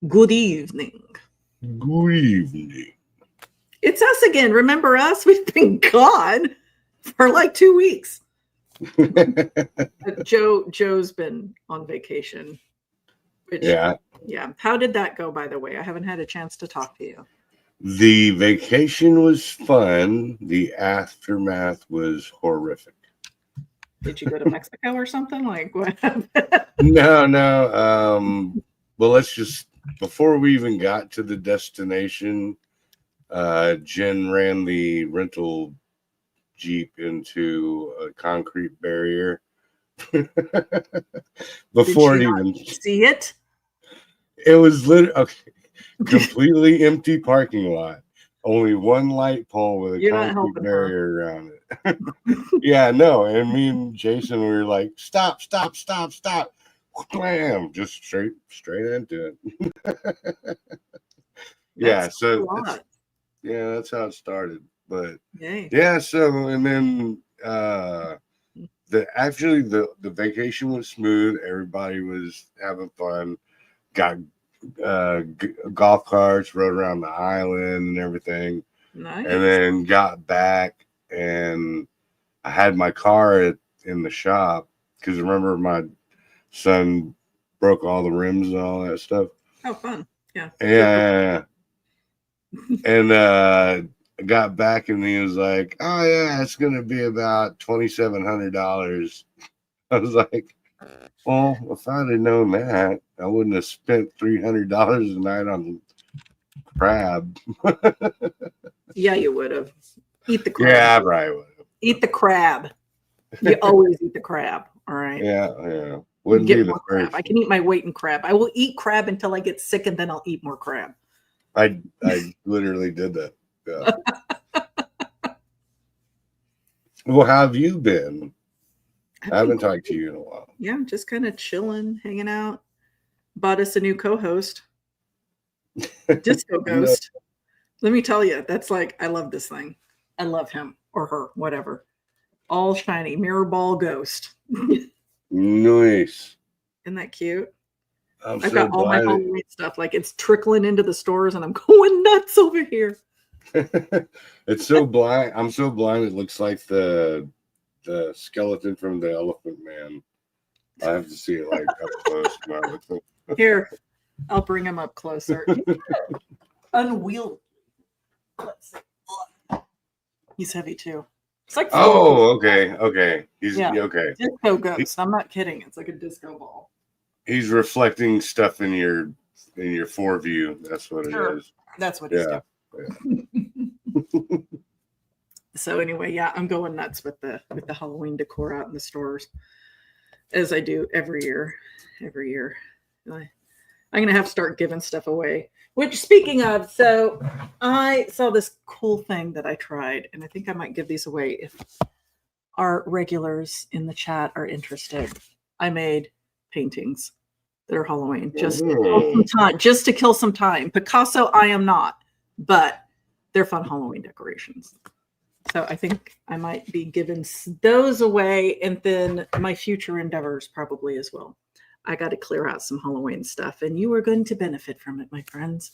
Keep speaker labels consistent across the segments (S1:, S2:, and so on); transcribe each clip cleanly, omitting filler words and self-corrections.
S1: Good evening.
S2: Good evening.
S1: It's us again. Remember us? We've been gone for like 2 weeks. Joe's been on vacation.
S2: Yeah.
S1: Yeah. How did that go, by the way? I haven't had a chance to talk to you.
S2: The vacation was fun. The aftermath was horrific.
S1: Did you go to Mexico or something? Like what happened?
S2: No. Well, let's just, before we even got to the destination, Jen ran the rental Jeep into a concrete barrier. Before
S1: Did
S2: it
S1: you
S2: even
S1: not see it?
S2: It was literally okay, completely empty parking lot. Only one light pole with a
S1: You're not
S2: concrete
S1: helping
S2: barrier around it. Yeah, no. And me and Jason, we were like, stop. Blam, just straight into it. Yeah, so that's how it started. But
S1: Yay.
S2: yeah, so and then the vacation was smooth. Everybody was having fun. Got golf carts, rode around the island and everything.
S1: Nice.
S2: And then got back, and I had my car in the shop because remember my son broke all the rims and all that stuff.
S1: Oh, fun. Yeah.
S2: Yeah. And I got back, and he was like, "Oh yeah, it's gonna be about $2,700." I was like, well, if I'd have known that, I wouldn't have spent $300 a night on crab.
S1: Yeah, you would have. Eat the crab.
S2: Yeah, I probably would have.
S1: Eat the crab. You always eat the crab. All right.
S2: Yeah. Wouldn't be the
S1: crab.
S2: first.
S1: I can eat my weight in crab. I will eat crab until I get sick, and then I'll eat more crab.
S2: I literally did that. Yeah. Well, how have you been? I haven't talked to you in a while.
S1: Yeah, just kind of chilling, hanging out. Bought us a new co-host, Disco Ghost. Let me tell you, that's like, I love this thing. I love him or her, whatever. All shiny, mirror ball ghost.
S2: Nice.
S1: Isn't that cute?
S2: I've
S1: got all my Halloween stuff. Like it's trickling into the stores, and I'm going nuts over here.
S2: It's so blind. I'm so blind. It looks like the skeleton from the Elephant Man. I have to see it like up close.
S1: Here, I'll bring him up closer. Unwieldy. He's heavy too. It's like
S2: okay. He's okay.
S1: Disco ghost. I'm not kidding. It's like a disco ball.
S2: He's reflecting stuff in your foreview. That's what it is.
S1: That's what he's doing. Yeah. So anyway, yeah, I'm going nuts with the Halloween decor out in the stores, as I do every year. I'm gonna have to start giving stuff away. Which, speaking of, so I saw this cool thing that I tried, and I think I might give these away if our regulars in the chat are interested. I made paintings that are Halloween just to kill some time. Picasso, I am not, but they're fun Halloween decorations. So I think I might be giving those away, and then my future endeavors probably as well. I got to clear out some Halloween stuff, and you are going to benefit from it, my friends.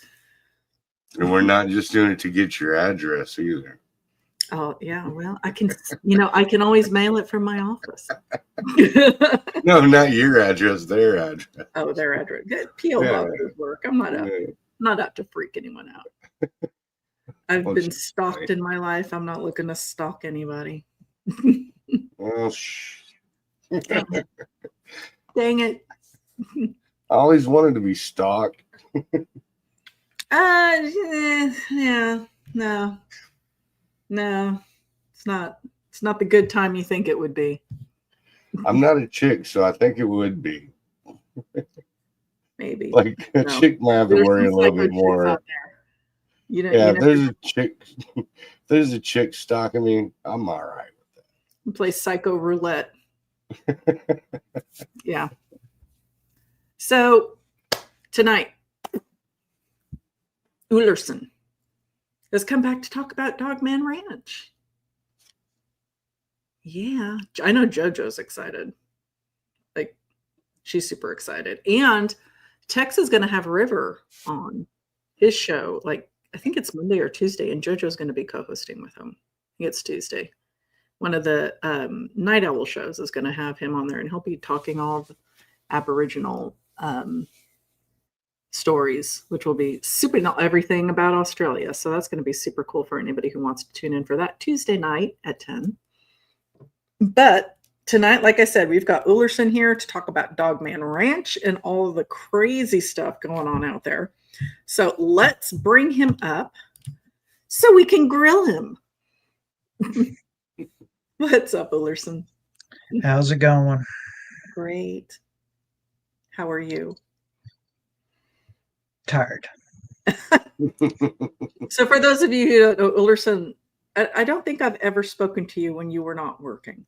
S2: And we're not just doing it to get your address either.
S1: Oh yeah, well, I can, I can always mail it from my office.
S2: No, not your address, their address.
S1: Oh, their address. P.O. boxes work. I'm not out to freak anyone out. I've been stalked in my life. I'm not looking to stalk anybody.
S2: Well,
S1: Dang it.
S2: I always wanted to be stalked.
S1: Yeah, no, it's not the good time you think it would be.
S2: I'm not a chick, so I think it would be.
S1: Maybe.
S2: Like a chick might have to worry a little bit more. There's a chick stalking me, I'm all right with that.
S1: Play psycho roulette. Yeah. So tonight, Ullrson has come back to talk about Dogman Ranch. Yeah, I know JoJo's excited. Like, she's super excited. And Tex is going to have River on his show. Like, I think it's Monday or Tuesday, and JoJo's going to be co-hosting with him. I think it's Tuesday. One of the Night Owl shows is going to have him on there, and he'll be talking all the Aboriginal stories, which will be super, not everything about Australia. So that's going to be super cool for anybody who wants to tune in for that Tuesday night at 10. But tonight, like I said, we've got Ullrson here to talk about Dogman Ranch and all of the crazy stuff going on out there. So let's bring him up so we can grill him. What's up, Ullrson?
S3: How's it going?
S1: Great. How are you?
S3: Tired.
S1: So for those of you who don't know, Ullrson, I don't think I've ever spoken to you when you were not working.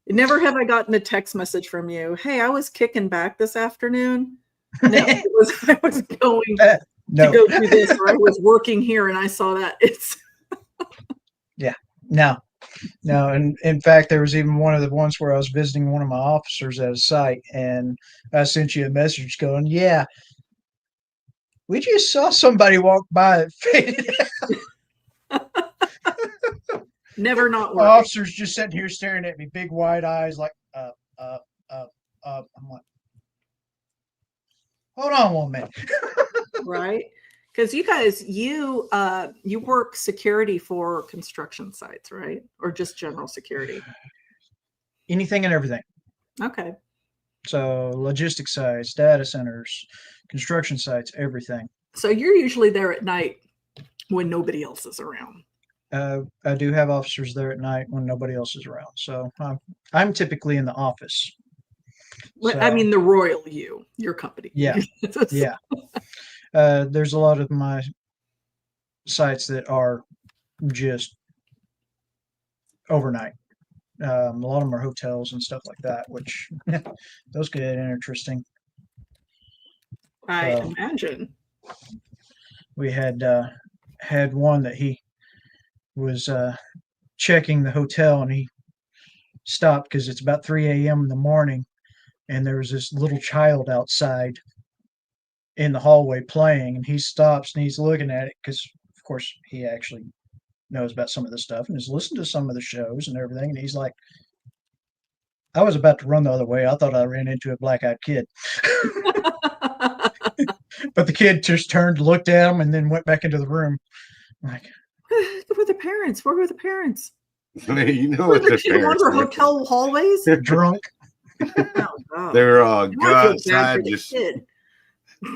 S1: Never have I gotten a text message from you. Hey, I was kicking back this afternoon. No, I was going to go do this, or I was working here and I saw that. It's
S3: no. And in fact, there was even one of the ones where I was visiting one of my officers at a site, and I sent you a message going, "Yeah, we just saw somebody walk by that faded out."
S1: Never not
S3: My
S1: working.
S3: officer's just sitting here staring at me, big wide eyes, like, I'm like, hold on one minute.
S1: Right? Because you guys, you work security for construction sites, right? Or just general security?
S3: Anything and everything.
S1: Okay.
S3: So logistics sites, data centers, construction sites, everything.
S1: So you're usually there at night when nobody else is around.
S3: I do have officers there at night when nobody else is around. So I'm typically in the office.
S1: So, I mean, the Royal U, your company.
S3: Yeah. Yeah. There's a lot of my sites that are just overnight. A lot of them are hotels and stuff like that, which those get interesting.
S1: I imagine.
S3: We had one that he was checking the hotel, and he stopped because it's about 3 a.m. in the morning, and there was this little child outside in the hallway playing, and he stops and he's looking at it because, of course, he actually knows about some of the stuff and has listened to some of the shows and everything, and he's like, I was about to run the other way. I thought I ran into a black-eyed kid. But the kid just turned, looked at him, and then went back into the room. I'm like,
S1: where were the parents? Where were the parents?
S2: You know what the parents
S1: were hotel hallways?
S3: Drunk.
S1: Oh,
S2: they were all go
S1: I feel bad
S2: outside,
S1: for the
S2: just
S1: kid.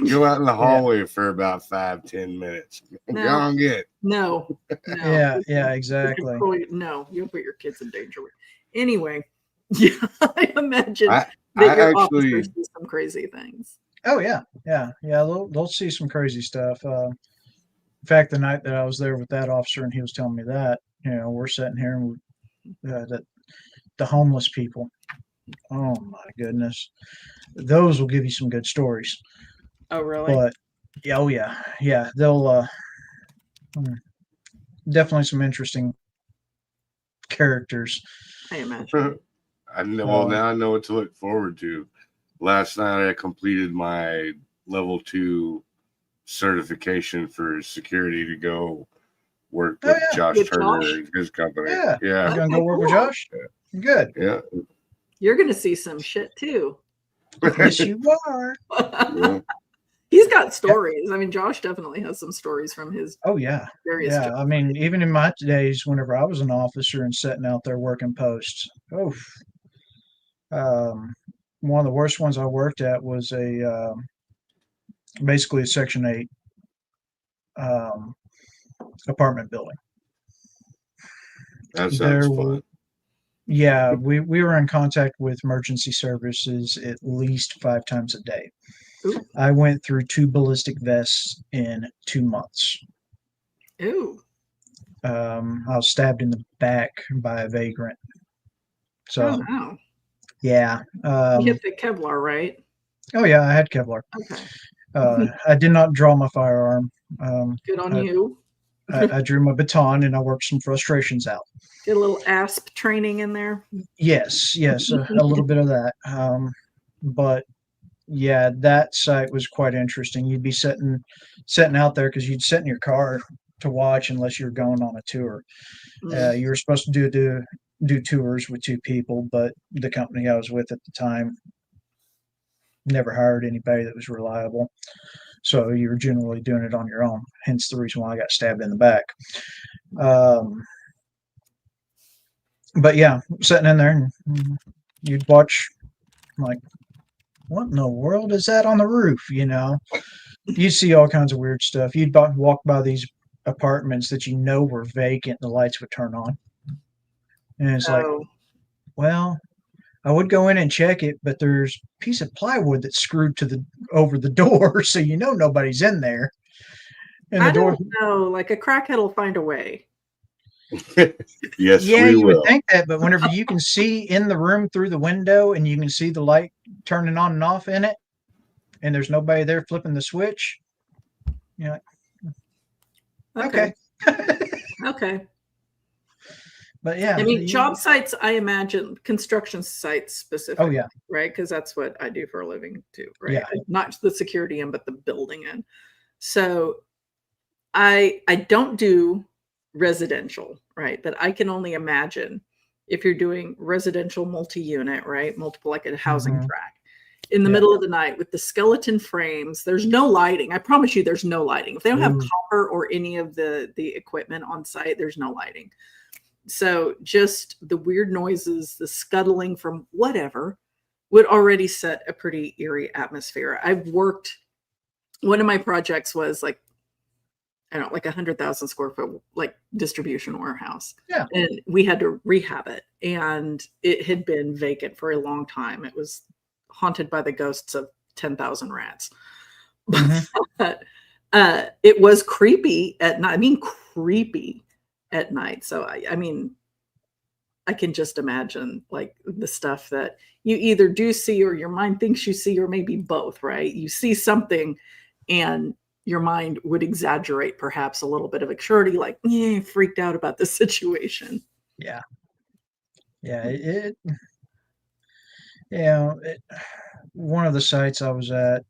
S2: go out in the hallway for about 5-10 minutes.
S1: No.
S2: Go on, get.
S1: No.
S3: Yeah, exactly.
S1: No, you'll put your kids in danger. Anyway, yeah, I imagine that
S2: I
S1: your
S2: actually
S1: officers do some crazy things.
S3: Oh yeah. They'll see some crazy stuff. In fact, the night that I was there with that officer, and he was telling me that, we're sitting here and that the homeless people. Oh my goodness, those will give you some good stories.
S1: Oh really?
S3: But yeah, they'll definitely some interesting characters.
S1: I imagine.
S2: I know. Well, now I know what to look forward to. Last night I completed my level 2 certification for security to go work with Josh Turner and his company.
S3: Yeah.
S2: You're
S3: gonna go work with Josh?
S2: Yeah.
S3: Good.
S2: Yeah.
S1: You're gonna see some shit too.
S3: Yes, you are.
S2: Yeah.
S1: He's got stories. I mean, Josh definitely has some stories from his various jobs.
S3: I mean, even in my days, whenever I was an officer and sitting out there working posts, one of the worst ones I worked at was basically a Section 8 apartment building.
S2: That sounds fun.
S3: Yeah, we were in contact with emergency services at least 5 times a day.
S1: Ooh.
S3: I went through 2 ballistic vests in 2 months.
S1: Ooh.
S3: I was stabbed in the back by a vagrant. So,
S1: wow.
S3: Yeah.
S1: You hit the Kevlar, right?
S3: Oh, yeah, I had Kevlar.
S1: Okay.
S3: I did not draw my firearm.
S1: Good on you.
S3: I drew my baton and I worked some frustrations out.
S1: Did a little ASP training in there?
S3: Yes, a little bit of that. But yeah, that site was quite interesting. You'd be sitting out there because you'd sit in your car to watch unless you're going on a tour.
S1: Mm.
S3: You were supposed to do tours with two people, but the company I was with at the time never hired anybody that was reliable. So you were generally doing it on your own. Hence the reason why I got stabbed in the back. But yeah, sitting in there and you'd watch, like, what in the world is that on the roof? You'd see all kinds of weird stuff. You'd walk by these apartments that were vacant, and the lights would turn on. And it's like,
S1: Oh,
S3: well, I would go in and check it, but there's a piece of plywood that's screwed to over the door, so nobody's in there. And the
S1: I
S3: door,
S1: don't know. Like a crackhead will find a way.
S2: Yes,
S3: yeah,
S2: we
S3: you would
S2: will.
S3: think that, but whenever you can see in the room through the window and you can see the light turning on and off in it, and there's nobody there flipping the switch, you're like,
S1: Okay.
S3: okay.
S1: Okay.
S3: But yeah,
S1: I mean, job sites, I imagine construction sites specifically.
S3: Oh yeah,
S1: right? Because that's what I do for a living too, right?
S3: Yeah.
S1: Not the security end, but the building end. So I don't do residential, right? But I can only imagine if you're doing residential multi-unit, right? Multiple, like a housing
S3: Mhm.
S1: tract in the
S3: Yeah.
S1: middle of the night with the skeleton frames. There's no lighting. I promise you there's no lighting. If they don't have
S3: Ooh.
S1: copper or any of the equipment on site, there's no lighting. So just the weird noises, the scuttling from whatever would already set a pretty eerie atmosphere. One of my projects was like, I don't know, like 100,000 square foot, like distribution warehouse.
S3: Yeah.
S1: And we had to rehab it. And it had been vacant for a long time. It was haunted by the ghosts of 10,000 rats.
S3: Mhm.
S1: But it was creepy at night. I mean, creepy at night. So I mean, I can just imagine like the stuff that you either do see or your mind thinks you see, or maybe both, right? You see something and your mind would exaggerate perhaps a little bit of extremity, like, yeah, freaked out about the situation.
S3: Yeah. Yeah. Yeah. One of the sites I was at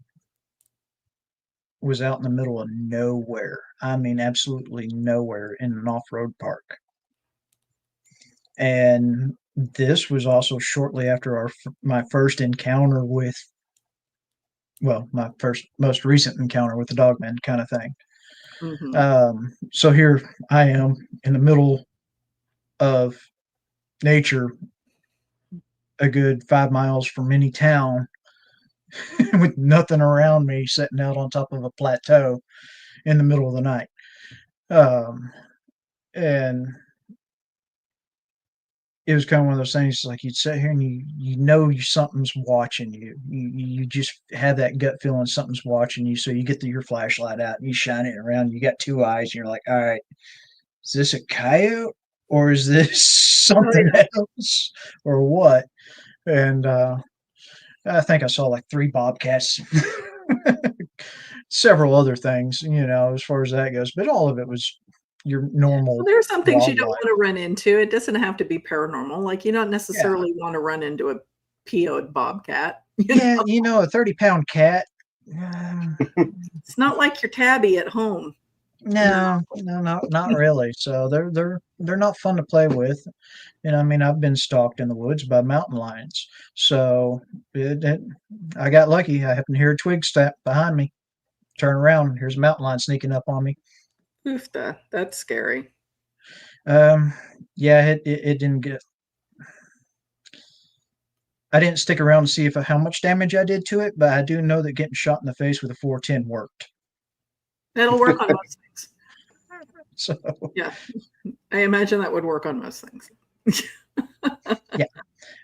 S3: was out in the middle of nowhere. I mean, absolutely nowhere in an off-road park. And this was also shortly after my first encounter with, well, my most recent encounter with the Dogman kind of thing.
S1: Mhm.
S3: So here I am in the middle of nature, a good 5 miles from any town, with nothing around me, sitting out on top of a plateau in the middle of the night. Um, and it was kind of one of those things, like, you'd sit here and something's watching you. You just have that gut feeling something's watching you. So you get your flashlight out and you shine it around. You got two eyes and you're like, all right, is this a coyote or is this something else or what? And I think I saw like 3 bobcats, several other things, as far as that goes. But all of it was your normal
S1: Well, there are some things you don't
S3: wildlife.
S1: want to run into. It doesn't have to be paranormal. Like you don't
S3: Yeah.
S1: necessarily want to run into a PO'd bobcat.
S3: Yeah, a 30-pound cat. Um,
S1: It's not like your tabby at home.
S3: no, not really. So they're not fun to play with. And I mean, I've been stalked in the woods by mountain lions. So I got lucky. I happened to hear a twig snap behind me. Turn around, here's a mountain lion sneaking up on me.
S1: Oofta, that's scary.
S3: Um, yeah, it didn't get. I didn't stick around to see how much damage I did to it, but I do know that getting shot in the face with a 410 worked.
S1: That'll work on most things.
S3: So
S1: Yeah, I imagine that would work on most things.
S3: yeah,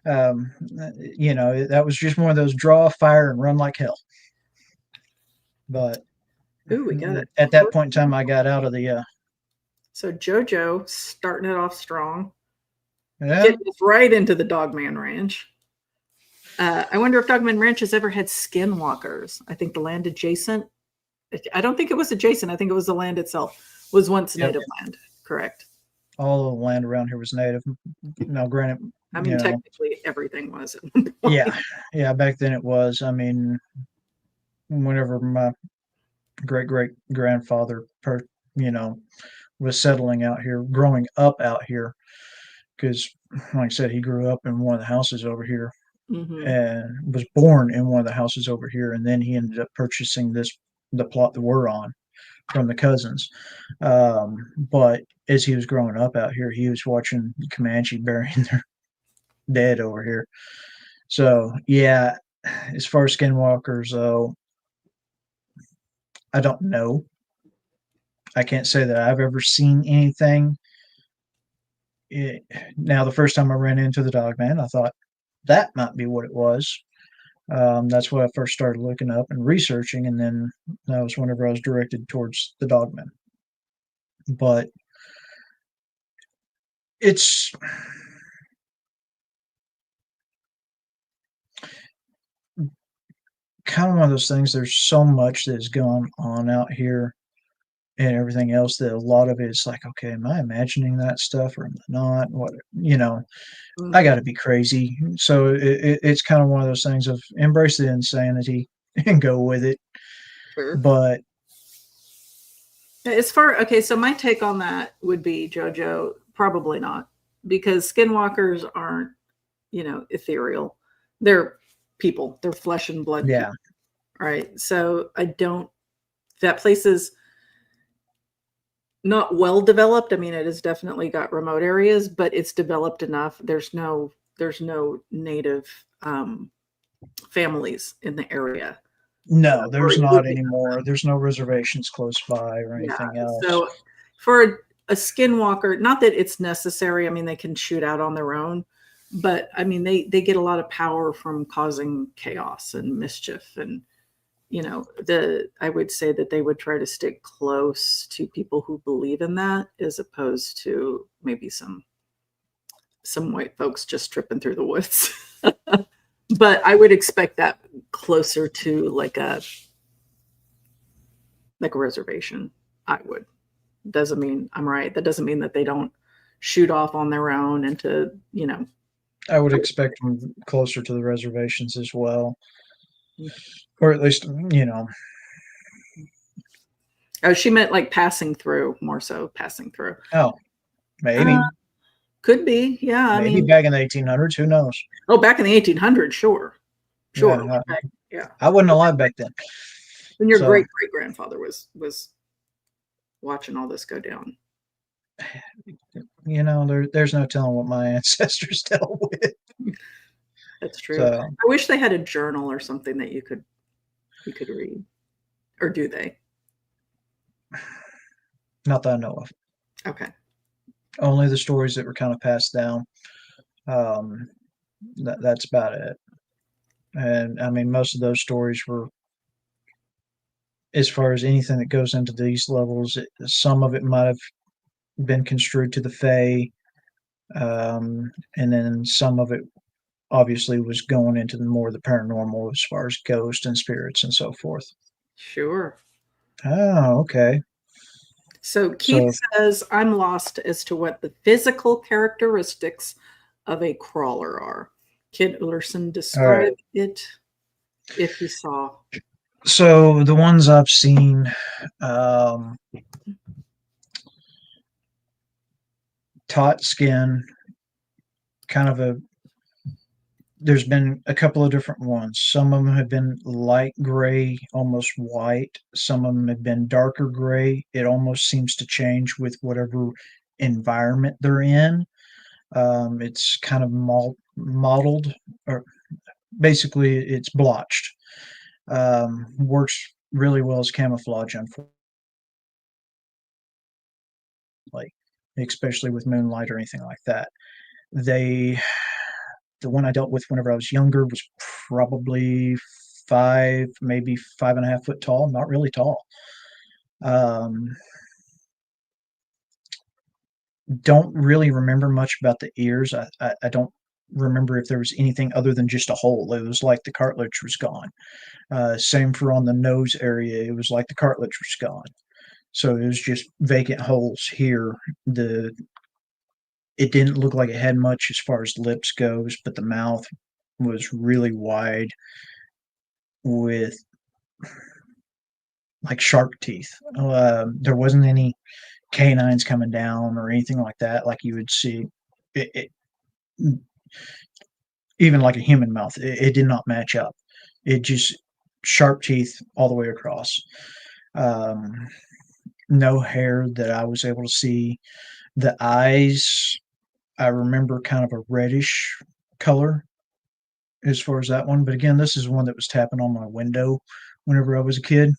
S3: that was just one of those draw fire and run like hell. But
S1: Ooh, we got it.
S3: at that point in time, I got out of the.
S1: So JoJo starting it off strong,
S3: Yeah.
S1: getting us right into the Dogman Ranch. I wonder if Dogman Ranch has ever had skinwalkers. I think the land adjacent. I don't think it was adjacent. I think it was the land itself was once native land. Correct.
S3: All of the land around here was native. Now, granted,
S1: I mean,
S3: You know.
S1: technically everything was. At one point.
S3: Yeah, back then it was. I mean, whenever my great grandfather, you know, was settling out here, growing up out here, because like I said, he grew up in one of the houses over here
S1: Mhm.
S3: and was born in one of the houses over here, and then he ended up purchasing the plot that we're on from the cousins. But as he was growing up out here, he was watching Comanche burying their dead over here. So yeah, as far as skinwalkers, though, I don't know. I can't say that I've ever seen anything. Now, the first time I ran into the Dogman, I thought that might be what it was. That's what I first started looking up and researching, and then that was whenever I was directed towards the Dogman. But it's kind of one of those things. There's so much that has gone on out here and everything else that a lot of it is like, okay, am I imagining that stuff or am I not? What I got
S1: Mhm.
S3: to be crazy. So it's kind of one of those things of embrace the insanity and go with it.
S1: Sure.
S3: But
S1: As far okay, so my take on that would be JoJo, probably not, because skinwalkers aren't, ethereal. They're people. They're flesh and blood
S3: yeah,
S1: people, right? So I don't that place is not well developed. I mean, it has definitely got remote areas, but it's developed enough. There's no native families in the area,
S3: no,
S1: or
S3: there's
S1: it would
S3: not
S1: be.
S3: anymore. There's no reservations close by or
S1: Yeah.
S3: anything else.
S1: So for a skinwalker, not that it's necessary. I mean, they can shoot out on their own, but I mean, they get a lot of power from causing chaos and mischief. And, I would say that they would try to stick close to people who believe in that as opposed to maybe some white folks just tripping through the woods. But I would expect that closer to like a reservation. I would. Doesn't mean I'm right. That doesn't mean that they don't shoot off on their own into,
S3: I would expect them closer to the reservations as well, or at least
S1: oh, she meant like passing through, more so passing through.
S3: Oh,
S1: Uh,
S3: maybe
S1: could be. Yeah. I
S3: maybe
S1: mean,
S3: back in the 1800s. Who knows?
S1: oh, back in the 1800s, sure. Sure.
S3: Yeah,
S1: Yeah.
S3: I wasn't alive back then.
S1: When your
S3: So
S1: great great grandfather was watching all this go down.
S3: there's no telling what my ancestors dealt with.
S1: That's true.
S3: So
S1: I wish they had a journal or something that you could read. Or do they?
S3: not that I know of.
S1: Okay.
S3: Only the stories that were kind of passed down. Um, that's about it. And I mean, most of those stories were, as far as anything that goes into these levels, some of it might have been construed to the Fae, and then some of it obviously was going into the more the paranormal as far as ghosts and spirits and so forth.
S1: Sure.
S3: Oh, okay.
S1: So Keith
S3: So,
S1: says, I'm lost as to what the physical characteristics of a crawler are. Can Ullrson
S3: all right.
S1: describe it if he saw?
S3: So the ones I've seen, um, taut skin, kind of a. There's been a couple of different ones. Some of them have been light gray, almost white. Some of them have been darker gray. It almost seems to change with whatever environment they're in. It's kind of mottled, or basically it's blotched. Works really well as camouflage, unfortunately, especially with moonlight or anything like that. They, the one I dealt with whenever I was younger was probably five, maybe 5.5 foot tall, not really tall. Um, don't really remember much about the ears. I don't remember if there was anything other than just a hole. It was like the cartilage was gone. Same for on the nose area. It was like the cartilage was gone. So it was just vacant holes here. The it didn't look like it had much as far as lips goes, but the mouth was really wide with like shark teeth. There wasn't any canines coming down or anything like that, like you would see. It even like a human mouth, it did not match up. It just sharp teeth all the way across. Um, no hair that I was able to see. The eyes, I remember kind of a reddish color as far as that one. But again, this is one that was tapping on my window whenever I was a kid,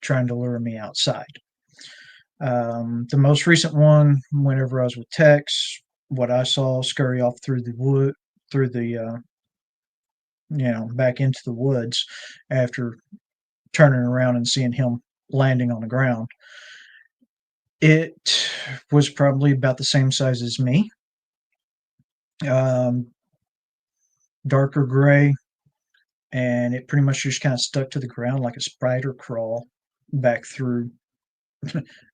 S3: trying to lure me outside. The most recent one, whenever I was with Tex, what I saw scurry off through the wood, through the back into the woods after turning around and seeing him landing on the ground. It was probably about the same size as me, um, darker gray, and it pretty much just kind of stuck to the ground like a spider crawl back through.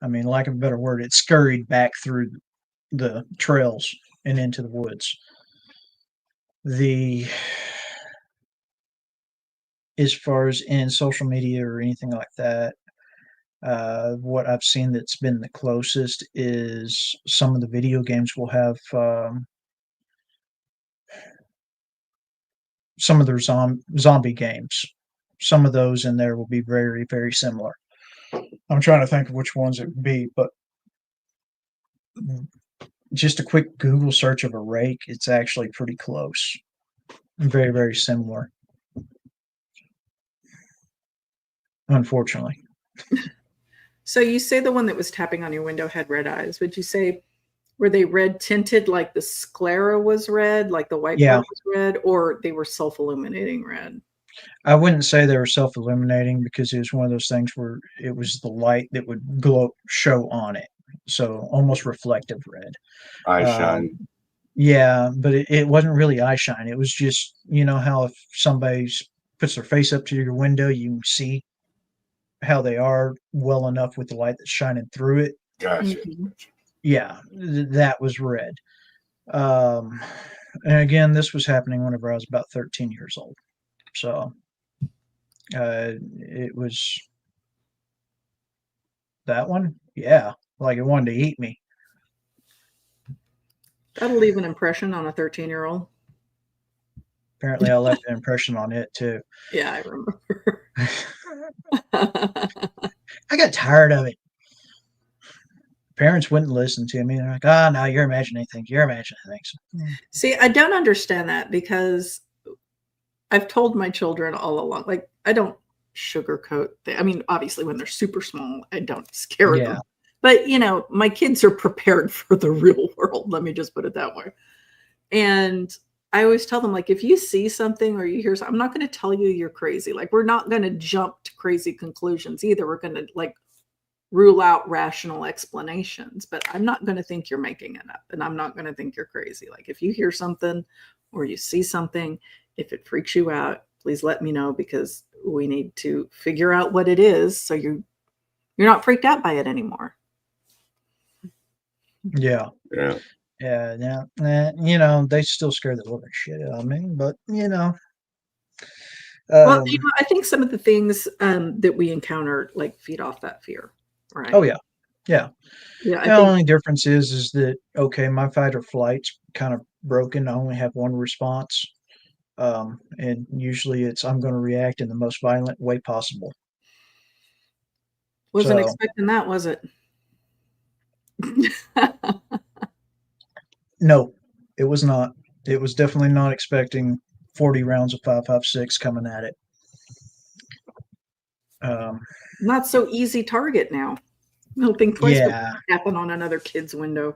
S3: I mean, lack of a better word, it scurried back through the trails and into the woods. The As far as in social media or anything like that, what I've seen that's been the closest is some of the video games will have some of their zombie games. Some of those in there will be very, very similar. I'm trying to think of which ones it would be, but just a quick Google search of a rake, it's actually pretty close. Very, very similar. Unfortunately.
S1: So you say the one that was tapping on your window had red eyes. Would you say were they red tinted like the sclera was red, like the white
S3: Yeah.
S1: part was red, or they were self-illuminating red?
S3: I wouldn't say they were self-illuminating because it was one of those things where it was the light that would show on it. So almost reflective red.
S2: Eye
S3: Um,
S2: shine.
S3: yeah, but it wasn't really eye shine. It was just, you know how if somebody puts their face up to your window, you can see how they are well enough with the light that's shining through it.
S2: Gotcha.
S1: Mhm.
S3: Yeah, that was red. And again, this was happening whenever I was about 13 years old. So it was that one. Yeah, like it wanted to eat me.
S1: That'll leave an impression on a 13-year-old.
S3: Apparently, I left an impression on it too.
S1: Yeah, I remember.
S3: I got tired of it. Parents wouldn't listen to me. They're like, "Oh, no, you're imagining things. You're imagining things."
S1: See, I don't understand that because I've told my children all along, like, I don't sugarcoat. I mean, obviously, when they're super small, I don't scare
S3: Yeah.
S1: them. But, my kids are prepared for the real world. Let me just put it that way. And I always tell them, like, if you see something or you hear something, I'm not going to tell you you're crazy. Like, we're not going to jump to crazy conclusions either. We're going to, like, rule out rational explanations, but I'm not going to think you're making it up, and I'm not going to think you're crazy. Like, if you hear something or you see something, if it freaks you out, please let me know because we need to figure out what it is so you're not freaked out by it anymore.
S3: Yeah.
S2: Yeah.
S3: Yeah. They still scare the living shit out of me, but
S1: Well, I think some of the things that we encounter like feed off that fear, right?
S3: oh yeah. Yeah.
S1: Yeah, I
S3: The
S1: think
S3: only difference is that okay, my fight or flight's kind of broken. I only have one response. And usually it's I'm going to react in the most violent way possible.
S1: wasn't
S3: So
S1: expecting that, was it?
S3: no, it was not. It was definitely not expecting 40 rounds of 5.56 coming at it.
S1: Not so easy target now. Don't think twice before
S3: Yeah.
S1: tapping on another kid's window.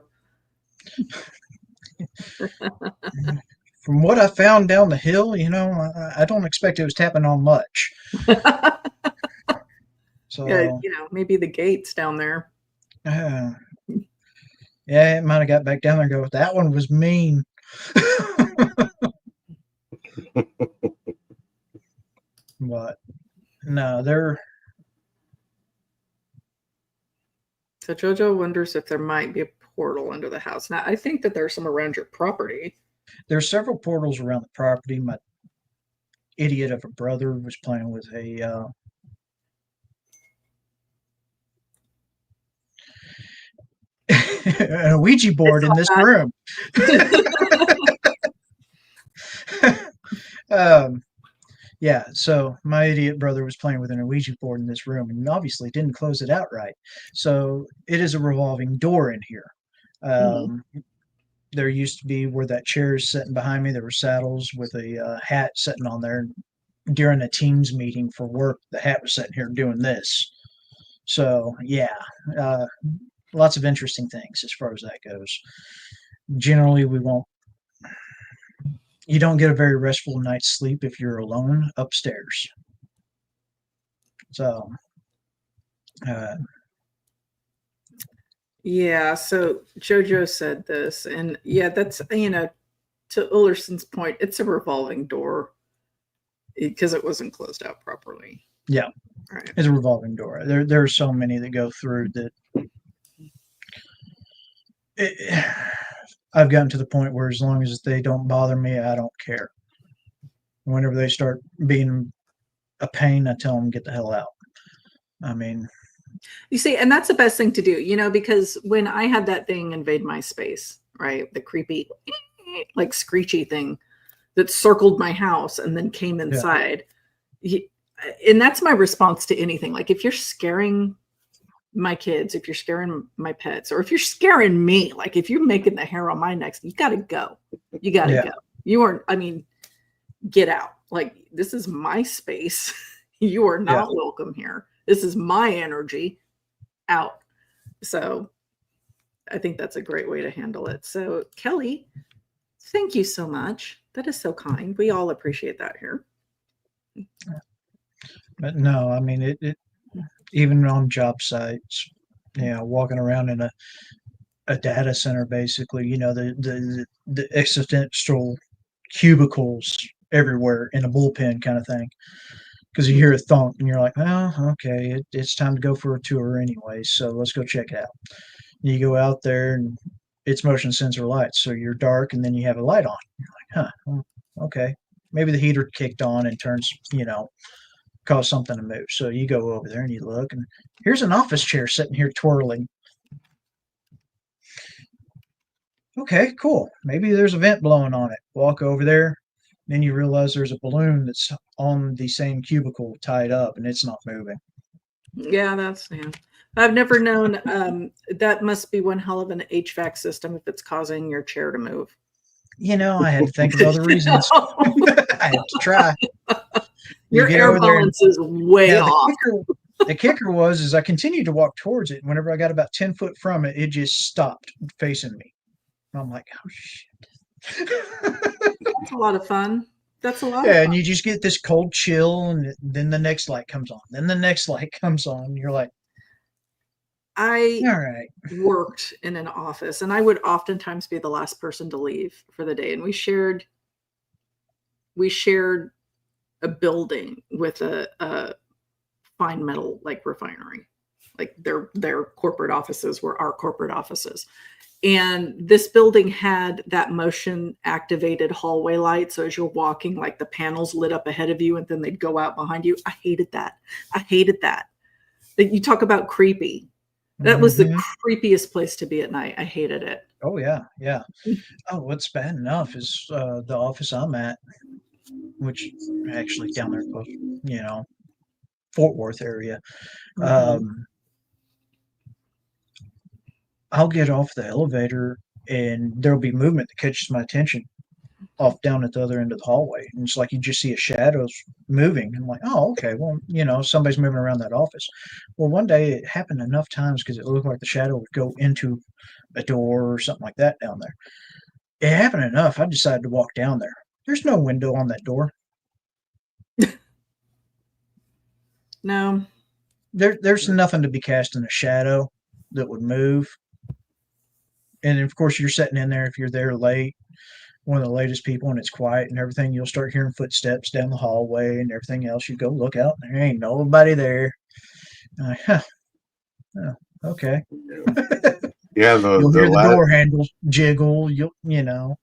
S3: From what I found down the hill, I don't expect it was tapping on much.
S1: Yeah,
S3: So,
S1: maybe the gates down there.
S3: yeah, it might have got back down there and go, that one was mean. But no, they're
S1: So Jojo wonders if there might be a portal under the house. Now, I think that there's some around your property.
S3: There's several portals around the property. My idiot of a brother was playing with a Ouija board in this room. Yeah, so my idiot brother was playing with an Ouija board in this room and obviously didn't close it out right. So it is a revolving door in here. There used to be where that chair is sitting behind me, there were saddles with a hat sitting on there. During a Teams meeting for work, the hat was sitting here doing this. So, yeah, lots of interesting things as far as that goes. Generally, you don't get a very restful night's sleep if you're alone upstairs. So,
S1: yeah, so Jojo said this, and yeah, that's, to Ullrson's point, it's a revolving door because it wasn't closed out properly.
S3: Yeah,
S1: right.
S3: It's a revolving door. There are so many that go through that. I've gotten to the point where as long as they don't bother me, I don't care. Whenever they start being a pain, I tell them get the hell out. I mean,
S1: you see, and that's the best thing to do, because when I had that thing invade my space, right, the creepy, like screechy thing that circled my house and then came inside, and that's my response to anything. Like if you're scaring my kids, if you're scaring my pets, or if you're scaring me, like if you're making the hair on my neck, you got to go. You got to go. You aren't, get out. Like this is my space. You are not welcome here. This is my energy. Out. So I think that's a great way to handle it. So Kelly, thank you so much. That is so kind. We all appreciate that here.
S3: But no, it even on job sites, walking around in a data center, basically, the existential cubicles everywhere in a bullpen kind of thing. Because you hear a thunk and you're like, well, okay, it's time to go for a tour anyway, so let's go check it out. And you go out there and it's motion sensor lights, so you're dark and then you have a light on. You're like, well, okay, maybe the heater kicked on and turns, cause something to move. So you go over there and you look, and here's an office chair sitting here twirling. Okay, cool. Maybe there's a vent blowing on it. Walk over there. Then you realize there's a balloon that's on the same cubicle tied up and it's not moving.
S1: Yeah, I've never known. That must be one hell of an HVAC system if it's causing your chair to move.
S3: I had to think of other reasons. I had to try.
S1: Your air balance is way off.
S3: The kicker was I continued to walk towards it. And whenever I got about 10 foot from it, it just stopped facing me. And I'm like, oh, shit.
S1: That's a lot of fun. That's a lot
S3: of fun. And you just get this cold chill, and then the next light comes on. Then the next light comes on. And you're like,
S1: I
S3: all right.
S1: Worked in an office, and I would oftentimes be the last person to leave for the day. And we shared a building with a fine metal refinery. Like their corporate offices were our corporate offices. And this building had that motion activated hallway light. So as you're walking, like the panels lit up ahead of you and then they'd go out behind you. I hated that. You talk about creepy. That was the creepiest place to be at night. I hated it.
S3: Oh, yeah. Yeah. Oh, what's bad enough is the office I'm at, which actually down there close, Fort Worth area. I'll get off the elevator and there'll be movement that catches my attention off down at the other end of the hallway. And it's like you just see a shadows moving. I'm like, oh, okay, well, somebody's moving around that office. Well, one day it happened enough times because it looked like the shadow would go into a door or something like that down there. It happened enough. I decided to walk down there. There's no window on that door.
S1: No.
S3: There's nothing to be cast in a shadow that would move. And of course, you're sitting in there if you're there late, one of the latest people, and it's quiet and everything. You'll start hearing footsteps down the hallway and everything else. You go look out, and there ain't nobody there. I'm like, oh, okay.
S2: Yeah,
S3: You'll
S2: the
S3: hear the
S2: last
S3: door handle jiggle. You know.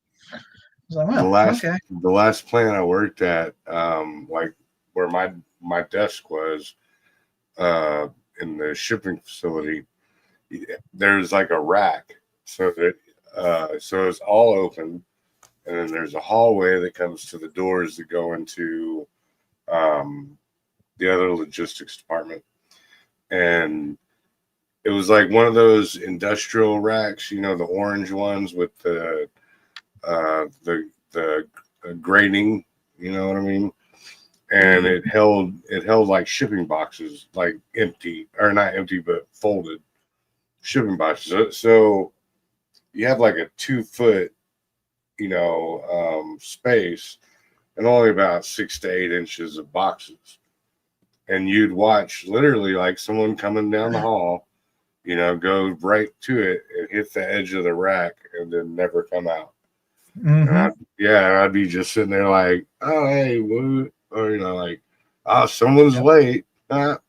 S3: It's like,
S2: the
S3: well,
S2: last
S3: okay.
S2: the last plant I worked at, like where my desk was, in the shipping facility, there's like a rack, so that so it's all open, and then there's a hallway that comes to the doors that go into um, the other logistics department, and it was like one of those industrial racks, you know, the orange ones with the grating, you know what I mean? And it held like shipping boxes, like empty or not empty, but folded shipping boxes. So you have like a 2 foot, space, and only about 6 to 8 inches of boxes. And you'd watch literally like someone coming down the hall, go right to it and hit the edge of the rack and then never come out.
S3: Mm-hmm.
S2: I'd be just sitting there like, oh, hey, what? Or, like, oh, someone's late. And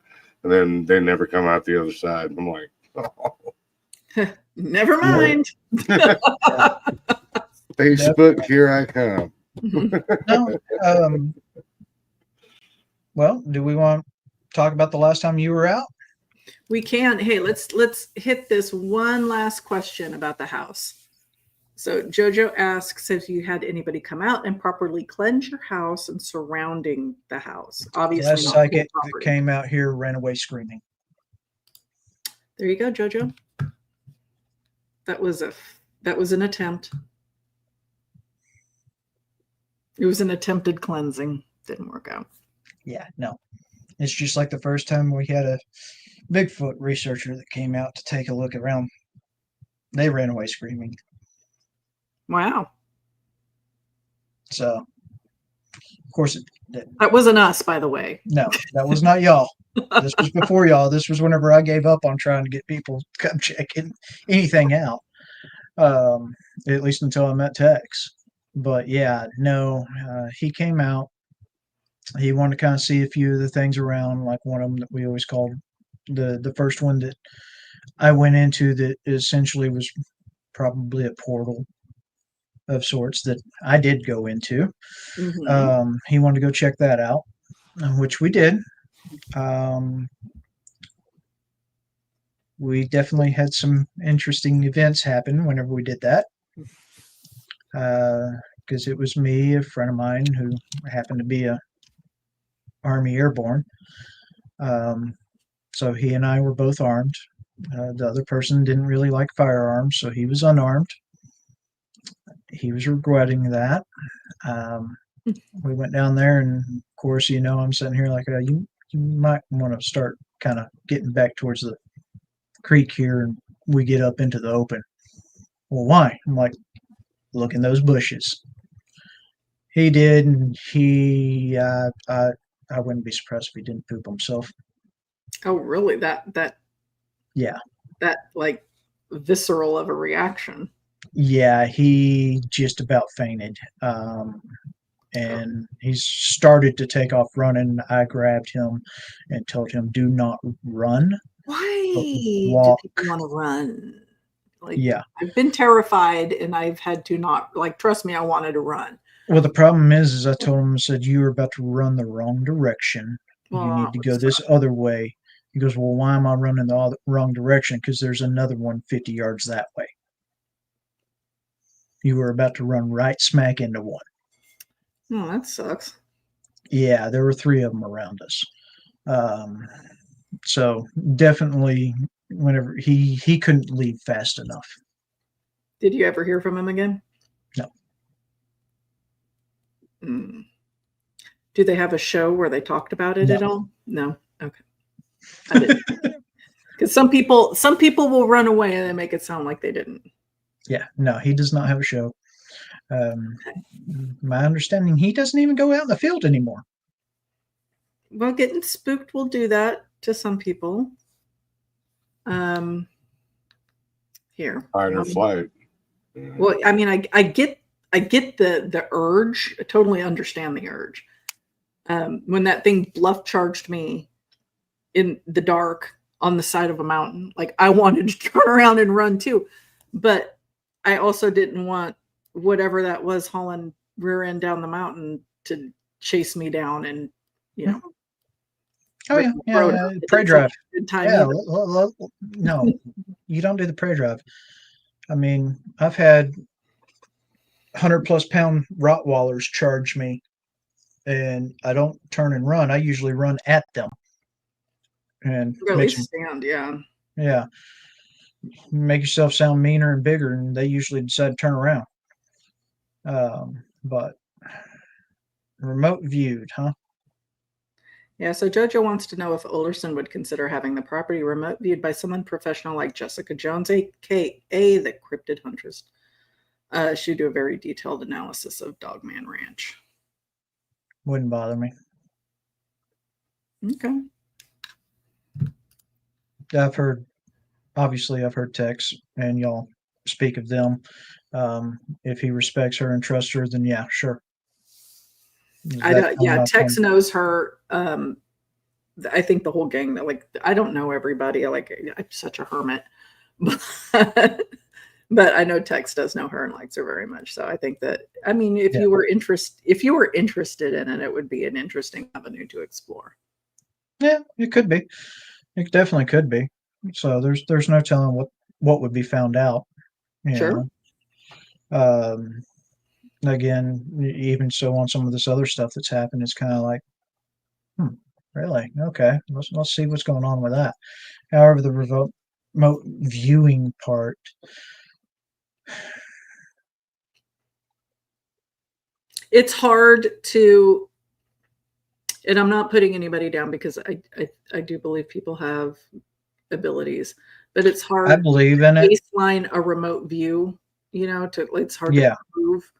S2: then they never come out the other side. I'm like, oh.
S1: Never mind.
S2: Facebook, here I come.
S3: No. Well, do we want to talk about the last time you were out?
S1: We can. Hey, let's hit this one last question about the house. So Jojo asks if you had anybody come out and properly cleanse your house and surrounding the house. Obviously,
S3: Last
S1: not
S3: psychic
S1: full
S3: that
S1: property.
S3: came out here ran away screaming.
S1: There you go, Jojo. That was an attempt. It was an attempted cleansing. Didn't work out.
S3: Yeah, no. It's just like the first time we had a Bigfoot researcher that came out to take a look around. They ran away screaming.
S1: Wow.
S3: So, of course, it didn't.
S1: That wasn't us, by the way.
S3: No, that was not y'all. This was before y'all. This was whenever I gave up on trying to get people to come check anything out. At least until I met Tex. But yeah, no, he came out. He wanted to kind of see a few of the things around, like one of them that we always called the first one that I went into that essentially was probably a portal of sorts that I did go into.
S1: Mm-hmm.
S3: He wanted to go check that out, which we did. We definitely had some interesting events happen whenever we did that. Because it was me, a friend of mine who happened to be a Army Airborne. So he and I were both armed. The other person didn't really like firearms, so he was unarmed. He was regretting that. We went down there, and of course, I'm sitting here like, you might want to start kind of getting back towards the creek here, and we get up into the open. Well, why? I'm like, look in those bushes. He did, and I wouldn't be surprised if he didn't poop himself.
S1: Oh, really? That
S3: Yeah.
S1: That like visceral of a reaction.
S3: Yeah, he just about fainted. And he started to take off running. I grabbed him and told him, do not run.
S1: Why do
S3: Walk.
S1: people want to run? Like,
S3: yeah.
S1: I've been terrified and I've had to not, like, trust me, I wanted to run.
S3: Well, the problem is I told him, I said, you are about to run the wrong direction.
S1: Well,
S3: you need to go this other way. He goes, well, why am I running the wrong direction? Because there's another one 50 yards that way. You were about to run right smack into one.
S1: Oh, that sucks.
S3: Yeah, there were 3 of them around us. So definitely, whenever he couldn't leave fast enough.
S1: Did you ever hear from him again?
S3: No.
S1: Do they have a show where they talked about it
S3: No.
S1: at all? No. Okay. I didn't. Because some people will run away and they make it sound like they didn't.
S3: Yeah, no, he does not have a show. My understanding, he doesn't even go out in the field anymore.
S1: Well, getting spooked will do that to some people. Here.
S2: Fight or flight.
S1: Well, I mean, I get the urge. I totally understand the urge. When that thing bluff charged me in the dark on the side of a mountain. Like I wanted to turn around and run too, but I also didn't want whatever that was hauling rear end down the mountain to chase me down and, you know,
S3: Oh
S1: rip
S3: yeah,
S1: my
S3: yeah,
S1: throat
S3: yeah.
S1: out. It
S3: Prey
S1: didn't feel like
S3: drive.
S1: a good time
S3: Yeah,
S1: either.
S3: no, you don't do the prey drive. I mean, I've had 100+ pound Rottweilers charge me, and I don't turn and run. I usually run at them, and
S1: Or at
S3: makes
S1: least
S3: them,
S1: stand, yeah.
S3: yeah, make yourself sound meaner and bigger, and they usually decide to turn around. But remote viewed, huh?
S1: Yeah, so Jojo wants to know if Ullrson would consider having the property remote viewed by someone professional like Jessica Jones, aka the Cryptid Huntress. She'd do a very detailed analysis of Dogman Ranch.
S3: Wouldn't bother me.
S1: Okay.
S3: I've heard Tex and y'all speak of them. If he respects her and trusts her, then yeah, sure.
S1: I
S3: That
S1: don't,
S3: coming
S1: yeah,
S3: up
S1: Tex
S3: on,
S1: knows her. I think the whole gang that like I don't know everybody. Like I'm such a hermit, but I know Tex does know her and likes her very much. So I think that I mean,
S3: yeah,
S1: if you were interested in it, it would be an interesting avenue to explore.
S3: yeah, it could be. It definitely could be. So there's no telling what would be found out. You
S1: Sure.
S3: know. Again, even so on some of this other stuff that's happened, it's kind of like, hmm, really? Okay, let's see what's going on with that. However, the remote viewing part,
S1: It's hard to, and I'm not putting anybody down because I do believe people have abilities, but it's
S3: I
S1: hard
S3: believe in
S1: to
S3: it.
S1: baseline a remote view, you know, to it's hard to
S3: Yeah,
S1: prove.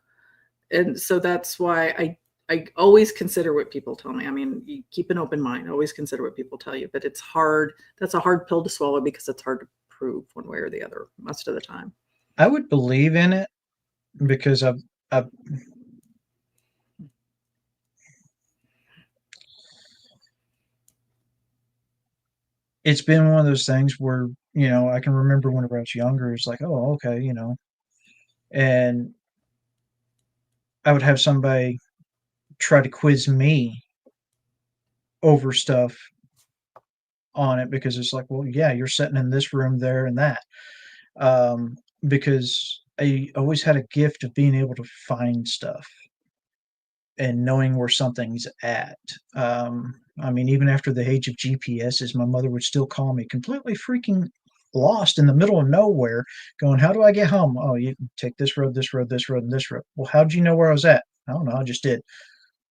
S1: And so that's why I always consider what people tell me. I mean, you keep an open mind, always consider what people tell you, but it's hard. That's a hard pill to swallow because it's hard to prove one way or the other most of the time.
S3: I would believe in it because I've it's been one of those things where I can remember whenever I was younger, it's like, oh, okay, and I would have somebody try to quiz me over stuff on it because it's like, well, yeah, you're sitting in this room, there, and that. Um, because I always had a gift of being able to find stuff and knowing where something's at. I mean, even after the age of GPSs, my mother would still call me completely freaking lost in the middle of nowhere, going, "How do I get home?" "Oh, you can take this road, this road, this road, and this road." "Well, how'd you know where I was at?" "I don't know, I just did."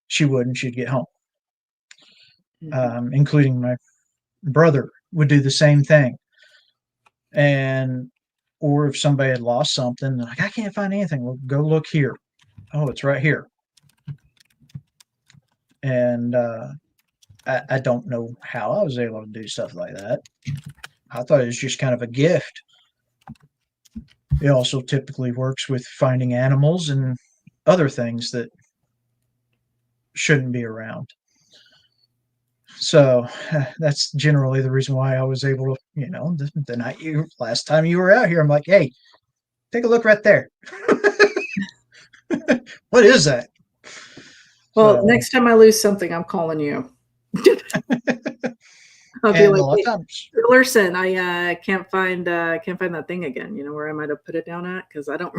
S3: She would, and she'd get home.
S1: Mhm.
S3: Including my brother would do the same thing. And or if somebody had lost something, like, "I can't find anything." "Well, go look here." "Oh, it's right here." And I don't know how I was able to do stuff like that. I thought it was just kind of a gift. It also typically works with finding animals and other things that shouldn't be around. So that's generally the reason why I was able to, the night last time you were out here, I'm like, hey, take a look right there. What is that?
S1: Well,
S3: So,
S1: next time I lose something, I'm calling you. I'll be
S3: and a
S1: like,
S3: lot of
S1: "Hey,
S3: times,
S1: Ullrson, I can't find that thing again. You know where I might have put it down at because I don't."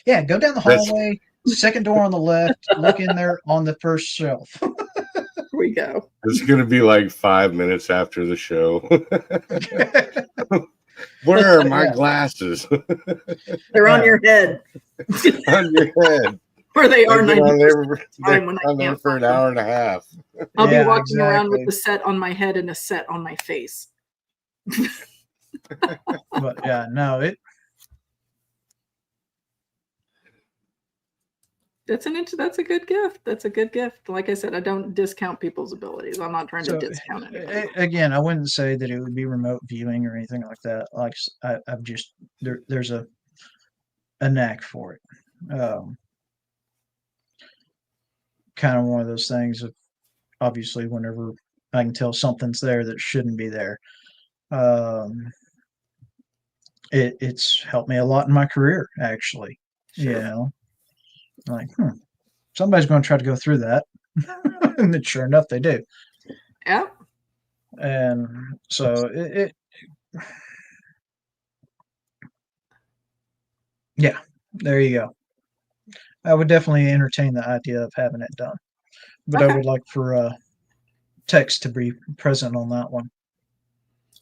S3: yeah, go down the
S2: That's
S3: hallway, second door on the left, look in there on the first shelf.
S1: Here we go.
S2: it's gonna be like 5 minutes after the show. Where are my
S3: Yeah.
S2: glasses?
S1: They're on
S3: Yeah.
S1: your head,
S2: On your head.
S1: where they are
S2: They've been
S1: 90%
S2: on
S1: of
S2: there,
S1: the time when I
S2: on there
S1: can't
S2: for an
S1: find them.
S2: hour and a half.
S1: I'll be
S3: Yeah,
S1: walking around with
S3: exactly.
S1: the set on my head and a set on my face.
S3: But yeah, no,
S1: That's a good gift. That's a good gift. Like I said, I don't discount people's abilities. I'm not trying to
S3: so
S1: discount anybody.
S3: again, I wouldn't say that it would be remote viewing or anything like that. Like I've just there's a knack for it. Kind of one of those things of obviously whenever I can tell something's there that shouldn't be there. Um, it's helped me a lot in my career, actually. You
S1: Sure.
S3: know, like, somebody's going to try to go through that. And then sure enough, they do.
S1: Yeah.
S3: And so yeah, there you go. I would definitely entertain the idea of having it done, but I
S1: Okay.
S3: would like for Tex to be present on that one.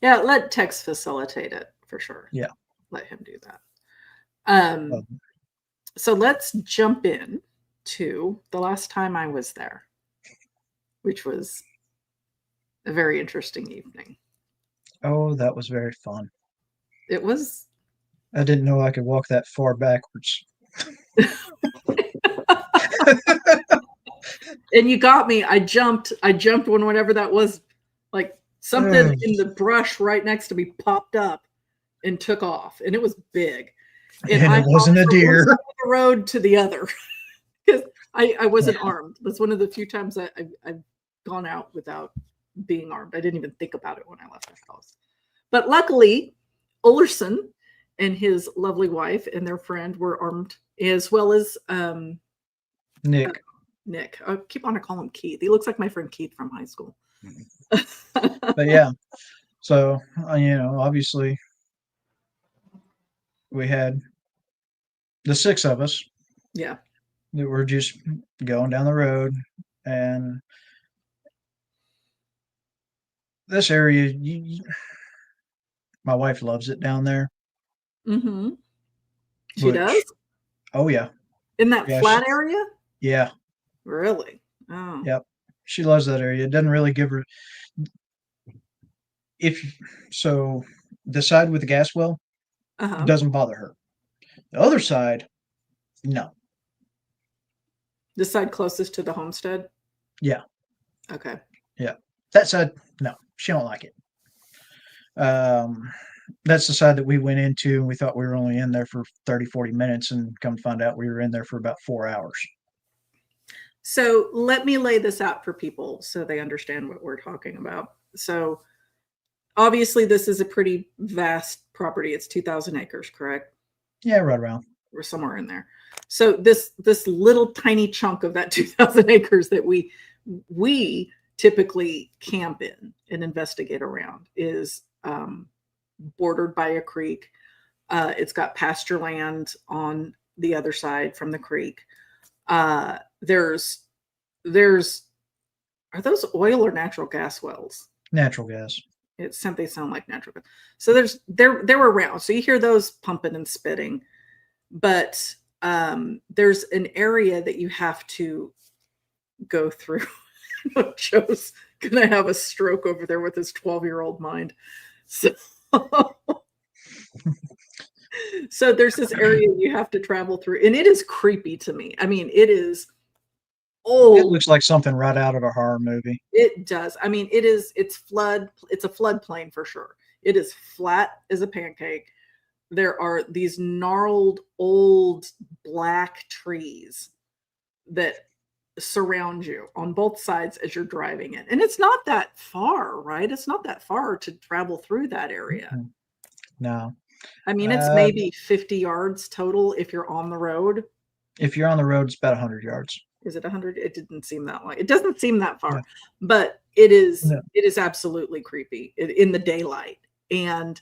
S1: Yeah. Let Tex facilitate it for sure.
S3: Yeah.
S1: Let him do that.
S3: Um,
S1: So let's jump in to the last time I was there, which was a very interesting evening.
S3: oh, that was very fun.
S1: It was.
S3: I didn't know I could walk that far backwards.
S1: And you got me. I jumped when whatever that was, like something in the brush right next to me popped up and took off, and it was big. And
S3: And
S1: I
S3: it wasn't a
S1: hopped from one
S3: deer.
S1: side of the road to the other because I wasn't armed. That's one of the few times I've gone out without being armed. I didn't even think about it when I left the house. But luckily, Ullrson and his lovely wife and their friend were armed, as well as
S3: Nick.
S1: Nick. I keep on to call him Keith. He looks like my friend Keith from high school.
S3: But yeah, so obviously we had the six of us
S1: Yeah.
S3: that were just going down the road, and this area, my wife loves it down there.
S1: Mm-hmm. She
S3: Which,
S1: does?
S3: oh yeah,
S1: In that
S3: yeah,
S1: flat area?
S3: yeah,
S1: Really? Oh.
S3: yep. She loves that area. It doesn't really give her if so. The side with the gas well
S1: Uh-huh.
S3: doesn't bother her. The other side, no.
S1: The side closest to the homestead?
S3: Yeah.
S1: Okay.
S3: Yeah. That side, no, she don't like it. That's the side that we went into, and we thought we were only in there for 30, 40 minutes, and come to find out we were in there for about 4 hours.
S1: So let me lay this out for people so they understand what we're talking about. So obviously this is a pretty vast property. It's 2,000 acres, correct?
S3: Yeah, right around.
S1: We're somewhere in there. So this little tiny chunk of that 2,000 acres that we typically camp in and investigate around is bordered by a creek. It's got pasture land on the other side from the creek. There's are those oil or natural gas wells?
S3: Natural gas.
S1: They sound like natural gas. So they're around. So you hear those pumping and spitting, but there's an area that you have to go through. Joe's gonna have a stroke over there with his 12-year-old mind. So so there's this area you have to travel through, and it is creepy to me. I mean, it is
S3: It
S1: old.
S3: looks like something right out of a horror movie.
S1: It does. I mean, it's a floodplain for sure. It is flat as a pancake. There are these gnarled old black trees that surround you on both sides as you're driving it. And it's not that far, right? It's not that far to travel through that area.
S3: No.
S1: I mean, it's maybe 50 yards total if you're on the road.
S3: If you're on the road, it's about 100 yards.
S1: Is it 100? It didn't seem that long. It doesn't seem that far,
S3: No.
S1: but it is
S3: No.
S1: it is absolutely creepy in the daylight. And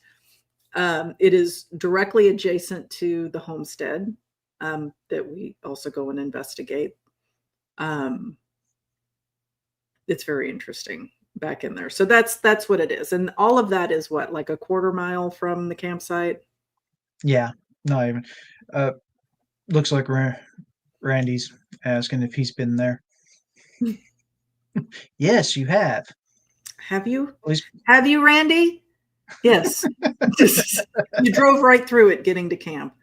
S1: it is directly adjacent to the homestead that we also go and investigate. It's very interesting back in there. So that's what it is. And all of that is what, like a quarter mile from the campsite?
S3: Yeah, not even. Looks like Randy's asking if he's been there. Yes, you have.
S1: Have you?
S3: Please.
S1: Have you, Randy? Yes. You drove right through it getting to camp.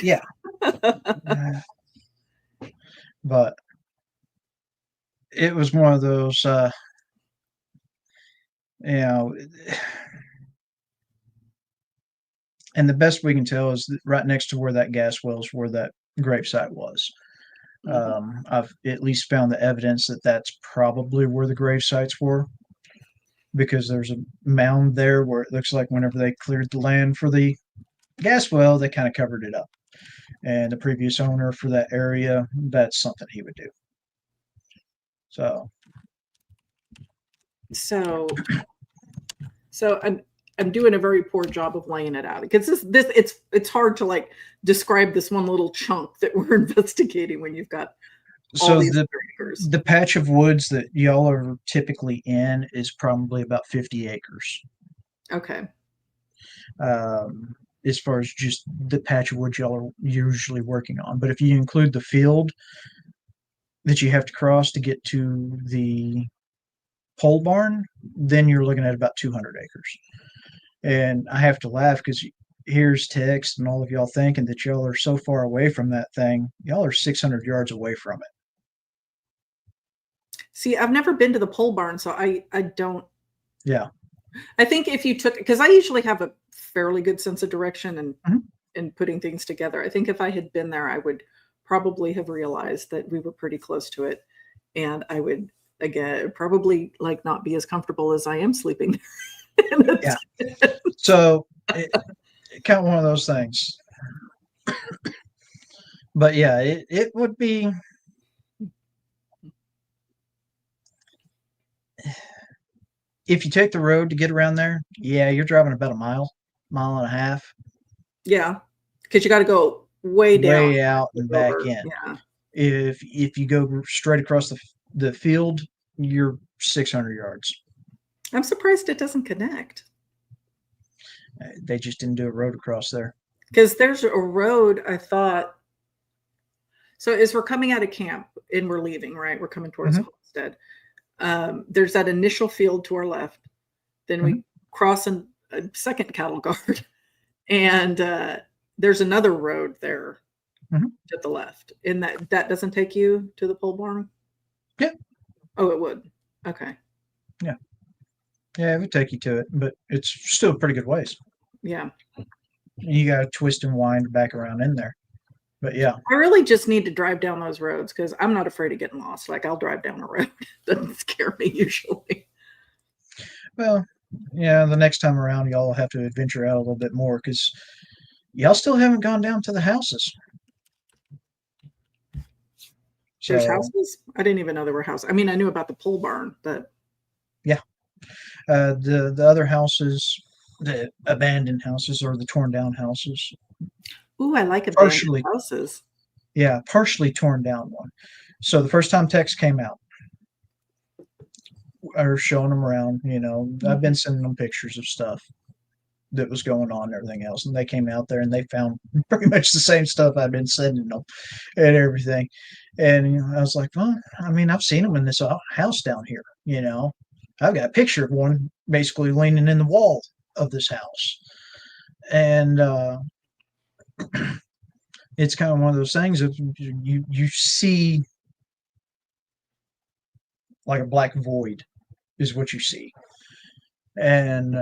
S3: Yeah. But it was one of those, and the best we can tell is that right next to where that gas well is where that gravesite was. I've at least found the evidence that that's probably where the grave sites were. because there's a mound there where it looks like whenever they cleared the land for the gas well, they kind of covered it up. And the previous owner for that area, that's something he would do. So
S1: So I'm doing a very poor job of laying it out because it's hard to like describe this one little chunk that we're investigating when you've got all
S3: so
S1: these other acres.
S3: the patch of woods that y'all are typically in is probably about 50 acres.
S1: Okay.
S3: As far as just the patch of woods y'all are usually working on. But if you include the field that you have to cross to get to the pole barn, then you're looking at about 200 acres. And I have to laugh because here's text and all of y'all thinking that y'all are so far away from that thing. Y'all are 600 yards away from it.
S1: See, I've never been to the pole barn, so I don't.
S3: Yeah.
S1: I think if you took, because I usually have a fairly good sense of direction and
S3: Mhm.
S1: and putting things together. I think if I had been there, I would probably have realized that we were pretty close to it, and I would again probably like not be as comfortable as I am sleeping.
S3: Yeah. So it kind of one of those things. But yeah, it would be. If you take the road to get around there, yeah, you're driving about a mile and a half,
S1: Yeah, because you got to go way down,
S3: way out and back
S1: over.
S3: in.
S1: Yeah,
S3: If you go straight across the field, you're 600 yards.
S1: I'm surprised it doesn't connect.
S3: They just didn't do a road across there.
S1: Because there's a road, I thought. So as we're coming out of camp and we're leaving, right? We're coming towards
S3: Mhm.
S1: the homestead. There's that initial field to our left. Then we cross a second cattle guard, and there's another road there
S3: Mhm.
S1: to the left. And that doesn't take you to the pole barn?
S3: Yeah.
S1: Oh, it would. Okay.
S3: Yeah, it would take you to it, but it's still a pretty good ways.
S1: Yeah.
S3: You got to twist and wind back around in there. But yeah,
S1: I really just need to drive down those roads because I'm not afraid of getting lost. Like I'll drive down a road. Doesn't scare me usually.
S3: well, yeah, the next time around, y'all will have to adventure out a little bit more because y'all still haven't gone down to the houses.
S1: There's
S3: So,
S1: houses? I didn't even know there were houses. I mean, I knew about the pole barn, but
S3: yeah, the other houses, the abandoned houses or the torn down houses,
S1: ooh, I like abandoned
S3: partially,
S1: houses.
S3: yeah, partially torn down one. So the first time Tex came out, I was showing them around. I've been sending them pictures of stuff that was going on and everything else, and they came out there and they found pretty much the same stuff I'd been sending them and everything. And I was like, well, I mean, I've seen them in this house down here. I've got a picture of one basically leaning in the wall of this house, and it's kind of one of those things of you see like a black void is what you see, and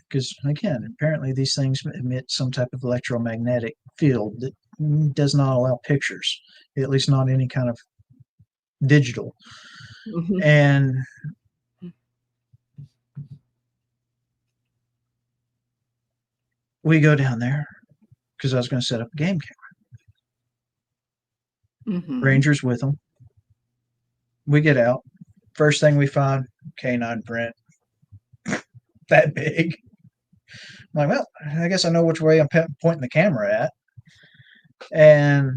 S3: because again, apparently these things emit some type of electromagnetic field that does not allow pictures, at least not any kind of digital.
S1: Mhm.
S3: And we go down there because I was going to set up a game camera.
S1: Mhm.
S3: Rangers with them. We get out. First thing we find, canine print. That big. I'm like, well, I guess I know which way I'm pointing the camera at. And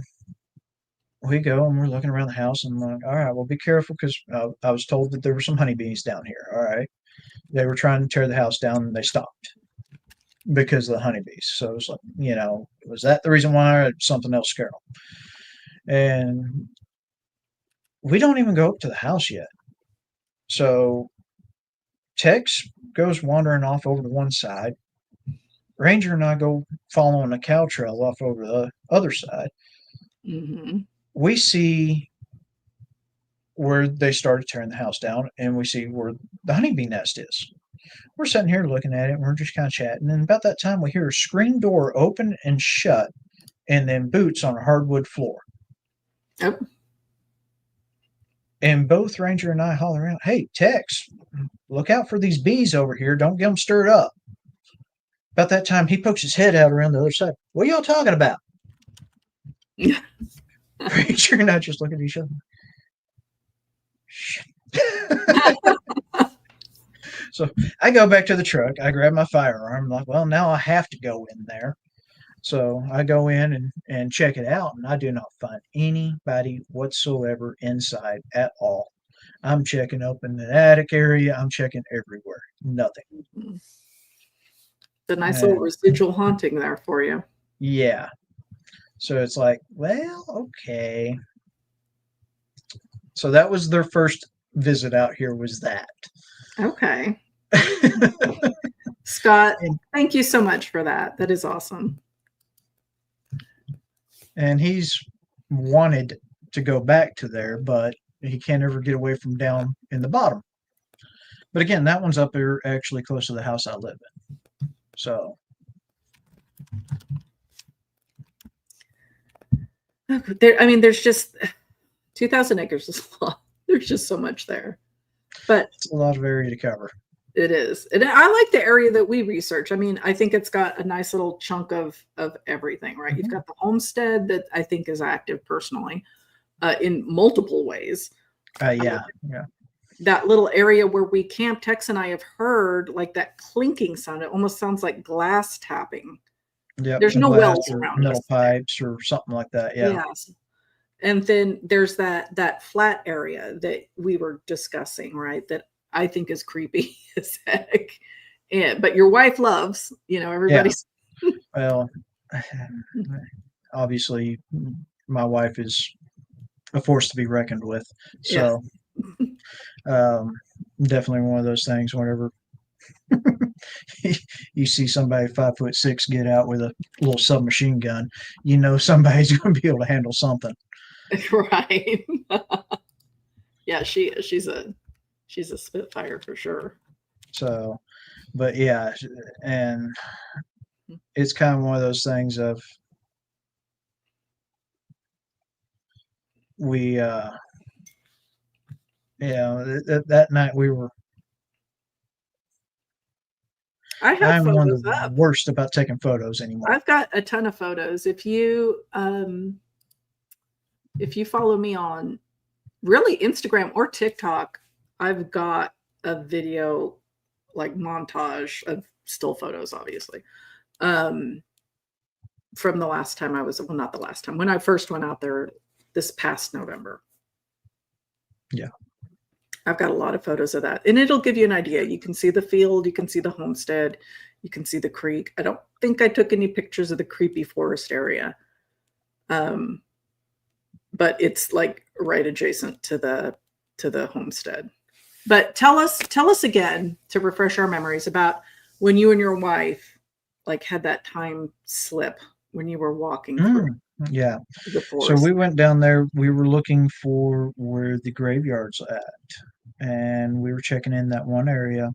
S3: we go and we're looking around the house and I'm like, all right, well, be careful because I was told that there were some honeybees down here. All right. They were trying to tear the house down and they stopped because of the honeybees. So it was like, was that the reason why or something else scared them? And we don't even go up to the house yet. So Tex goes wandering off over to one side. Ranger and I go following a cow trail off over the other side.
S1: Mhm.
S3: We see where they started tearing the house down, and we see where the honeybee nest is. We're sitting here looking at it, and we're just kind of chatting. And about that time, we hear a screen door open and shut, and then boots on a hardwood floor.
S1: Oh.
S3: And both Ranger and I holler out, "Hey, Tex, look out for these bees over here. Don't get them stirred up." About that time, he pokes his head out around the other side. "What are y'all talking about?" Ranger and I just look at each other. So I go back to the truck. I grab my firearm. I'm like, well, now I have to go in there. So I go in and check it out, and I do not find anybody whatsoever inside at all. I'm checking up in the attic area. I'm checking everywhere. Nothing.
S1: The nice little residual haunting there for you.
S3: Yeah. So it's like, well, okay. So that was their first visit out here, was that.
S1: Okay. Scott, thank you so much for that. That is awesome.
S3: And he's wanted to go back to there, but he can't ever get away from down in the bottom. But again, that one's up there actually close to the house I live in. So
S1: there's just 2,000 acres is a lot. There's just so much there. But
S3: it's a lot of area to cover.
S1: It is. And I like the area that we research. I mean, I think it's got a nice little chunk of everything, right? You've got the homestead that I think is active personally in multiple ways.
S3: Yeah.
S1: That little area where we camp, Tex and I have heard like that clinking sound. It almost sounds like glass tapping.
S3: Yeah.
S1: There's no wells around
S3: metal
S1: us.
S3: Pipes or something like that. Yeah.
S1: Yes. And then there's that flat area that we were discussing, right? That I think is creepy as heck. But your wife loves, everybody's.
S3: Yeah. Well, obviously, my wife is a force to be reckoned with. So, definitely one of those things. Whenever you see somebody 5'6" get out with a little submachine gun, somebody's going to be able to handle something.
S1: Right. Yeah, she's a spitfire for sure.
S3: So, but yeah, and it's kind of one of those things of we that night we were I'm one of the worst about taking photos anymore.
S1: I've got a ton of photos. If you follow me on really Instagram or TikTok, I've got a video like montage of still photos, obviously. From the last time not the last time, when I first went out there this past November.
S3: Yeah.
S1: I've got a lot of photos of that, and it'll give you an idea. You can see the field, you can see the homestead, you can see the creek. I don't think I took any pictures of the creepy forest area. But it's like right adjacent to the homestead. But tell us again, to refresh our memories, about when you and your wife like had that time slip when you were walking through.
S3: Yeah.
S1: The forest.
S3: So we went down there. We were looking for where the graveyard's at, and we were checking in that one area.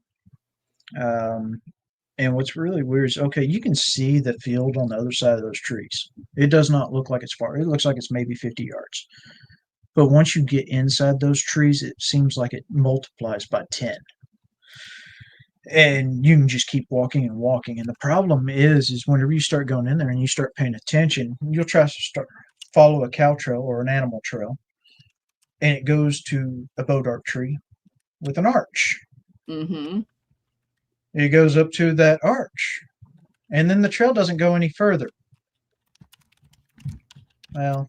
S3: And what's really weird is, okay, you can see the field on the other side of those trees. It does not look like it's far. It looks like it's maybe 50 yards. But once you get inside those trees, it seems like it multiplies by 10. And you can just keep walking and walking. And the problem is whenever you start going in there and you start paying attention, you'll try to follow a cow trail or an animal trail, and it goes to a bodark tree with an arch.
S1: Mm-hmm.
S3: It goes up to that arch, and then the trail doesn't go any further. Well,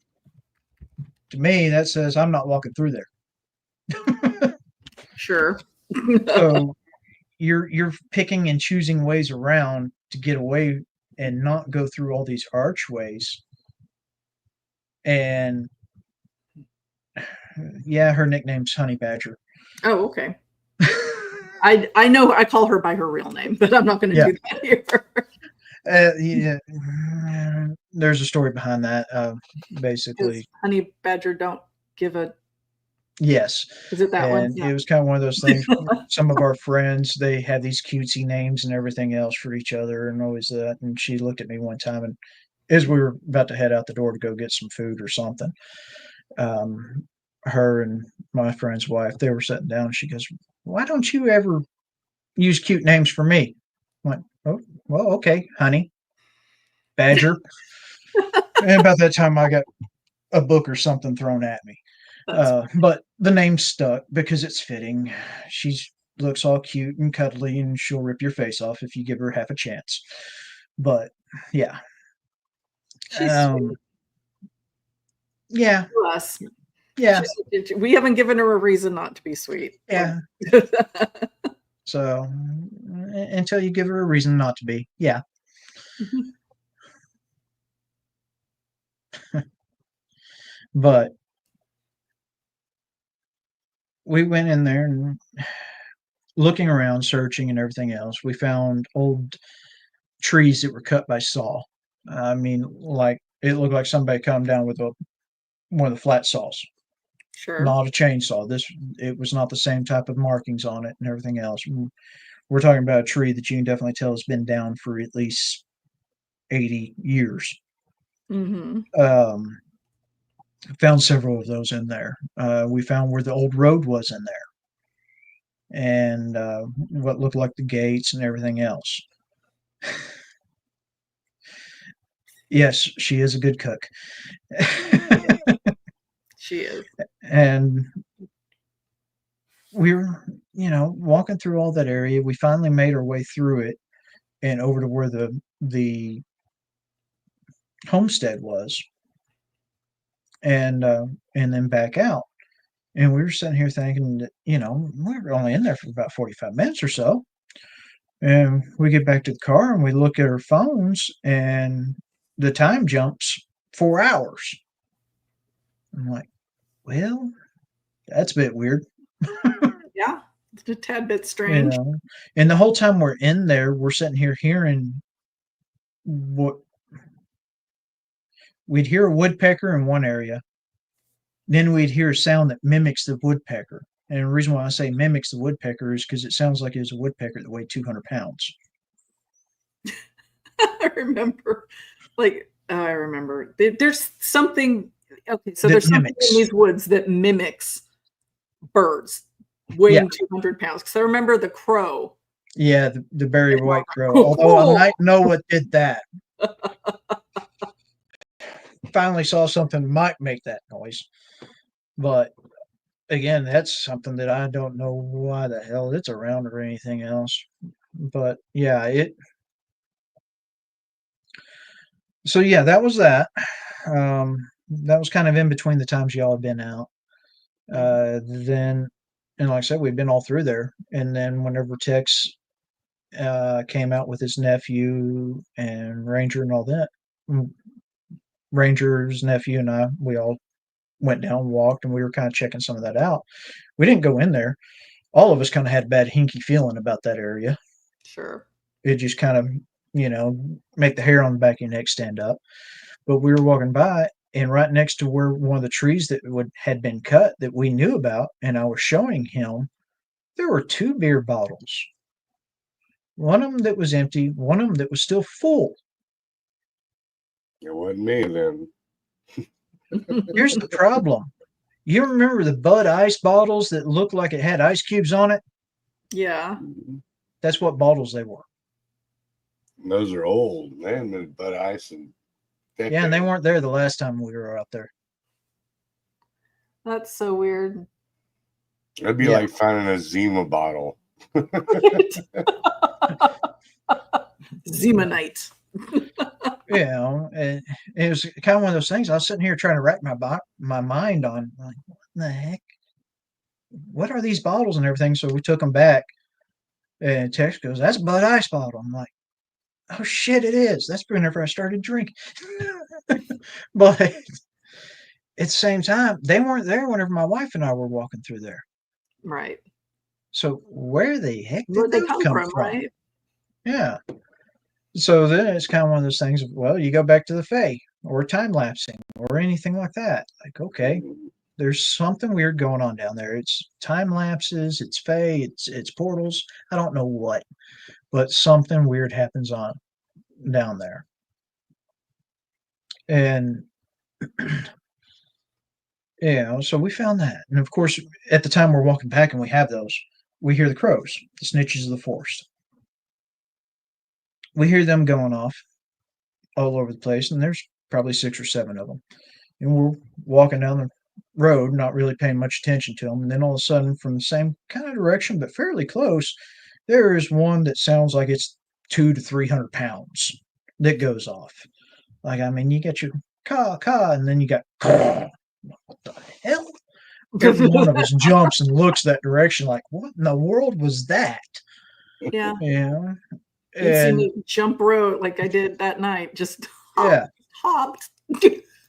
S3: to me, that says I'm not walking through there.
S1: Sure.
S3: So you're picking and choosing ways around to get away and not go through all these archways. And yeah, her nickname's Honey Badger.
S1: Oh, okay. I know I call her by her real name, but I'm not going to do that here.
S3: Yeah, there's a story behind that. Basically,
S1: Honey Badger don't give a.
S3: Yes.
S1: Is it that one?
S3: Yeah. It was kind of one of those things. Some of our friends, they had these cutesy names and everything else for each other, and always that. And she looked at me one time, and as we were about to head out the door to go get some food or something, her and my friend's wife, they were sitting down. She goes, "Why don't you ever use cute names for me?" I went, "Oh, well, okay, honey, Badger." And about that time, I got a book or something thrown at me. But the name stuck because it's fitting. She looks all cute and cuddly, and she'll rip your face off if you give her half a chance. But yeah,
S1: She's
S3: um, yeah,
S1: to us.
S3: yeah,
S1: We haven't given her a reason not to be sweet.
S3: yeah. So until you give her a reason not to be, yeah. But we went in there and looking around, searching and everything else. We found old trees that were cut by saw. I mean, like it looked like somebody come down with one of the flat saws,
S1: Sure.
S3: not a chainsaw. It was not the same type of markings on it and everything else. We're talking about a tree that you can definitely tell has been down for at least 80 years.
S1: Mm-hmm.
S3: Found several of those in there. We found where the old road was in there, and what looked like the gates and everything else. Yes, she is a good cook.
S1: She is.
S3: And we were, walking through all that area. We finally made our way through it and over to where the homestead was, and then back out. And we were sitting here thinking that, we were only in there for about 45 minutes or so. And we get back to the car and we look at our phones and the time jumps 4 hours. I'm like, well, that's a bit weird.
S1: Yeah, it's a tad bit strange.
S3: And the whole time we're in there, we're sitting here hearing what we'd hear a woodpecker in one area. Then we'd hear a sound that mimics the woodpecker. And the reason why I say mimics the woodpecker is because it sounds like it was a woodpecker that weighed 200 pounds.
S1: I remember. I remember. There's something. Okay, so
S3: That
S1: there's something
S3: mimics.
S1: in these woods that mimics birds weighing 200 pounds. Because I remember the crow.
S3: Yeah, the berry white crow. Although I might know what did that. Finally saw something that might make that noise. But again, that's something that I don't know why the hell it's around or anything else. But yeah, so yeah, that was that. That was kind of in between the times y'all have been out. Then, and like I said, we've been all through there. And then whenever Tex came out with his nephew and Ranger and all that, Ranger's nephew and I, we all went down, walked, and we were kind of checking some of that out. We didn't go in there. All of us kind of had a bad hinky feeling about that area.
S1: Sure.
S3: It just kind of, make the hair on the back of your neck stand up. But we were walking by, and right next to where one of the trees that had been cut that we knew about, and I was showing him, there were 2 beer bottles. One of them that was empty, one of them that was still full.
S2: It wasn't me then.
S3: Here's the problem. You remember the Bud Ice bottles that looked like it had ice cubes on it?
S1: Yeah.
S3: That's what bottles they were.
S2: And those are old, man. The Bud Ice and
S3: yeah, and they weren't there the last time we were out there.
S1: That's so weird.
S2: It'd be like finding a Zima bottle.
S1: Zemanite.
S3: And it was kind of one of those things. I was sitting here trying to rack my mind on, like, what the heck? What are these bottles and everything? So we took them back, and Tex goes, "That's a Bud Ice bottle." I'm like, "Oh shit, it is." That's whenever I started drinking. But at the same time, they weren't there whenever my wife and I were walking through there.
S1: Right.
S3: So where the heck did
S1: Where'd they
S3: those
S1: come from? Right.
S3: Yeah. So then it's kind of one of those things. Well, you go back to the Fae or time lapsing or anything like that. Like, okay, there's something weird going on down there. It's time lapses, it's Fae, it's portals. I don't know what, but something weird happens on down there. And So we found that. And of course, at the time we're walking back and we have those, we hear the crows, the snitches of the forest. We hear them going off all over the place, and there's probably 6 or 7 of them. And we're walking down the road, not really paying much attention to them. And then all of a sudden, from the same kind of direction, but fairly close, there is one that sounds like it's 200 to 300 pounds that goes off. Like, I mean, you get your caw, and then you got what the hell? Every one of us jumps and looks that direction, like, what in the world was that?
S1: Yeah.
S3: Yeah.
S1: You see
S3: And
S1: me jump road like I did that night. Just hopped.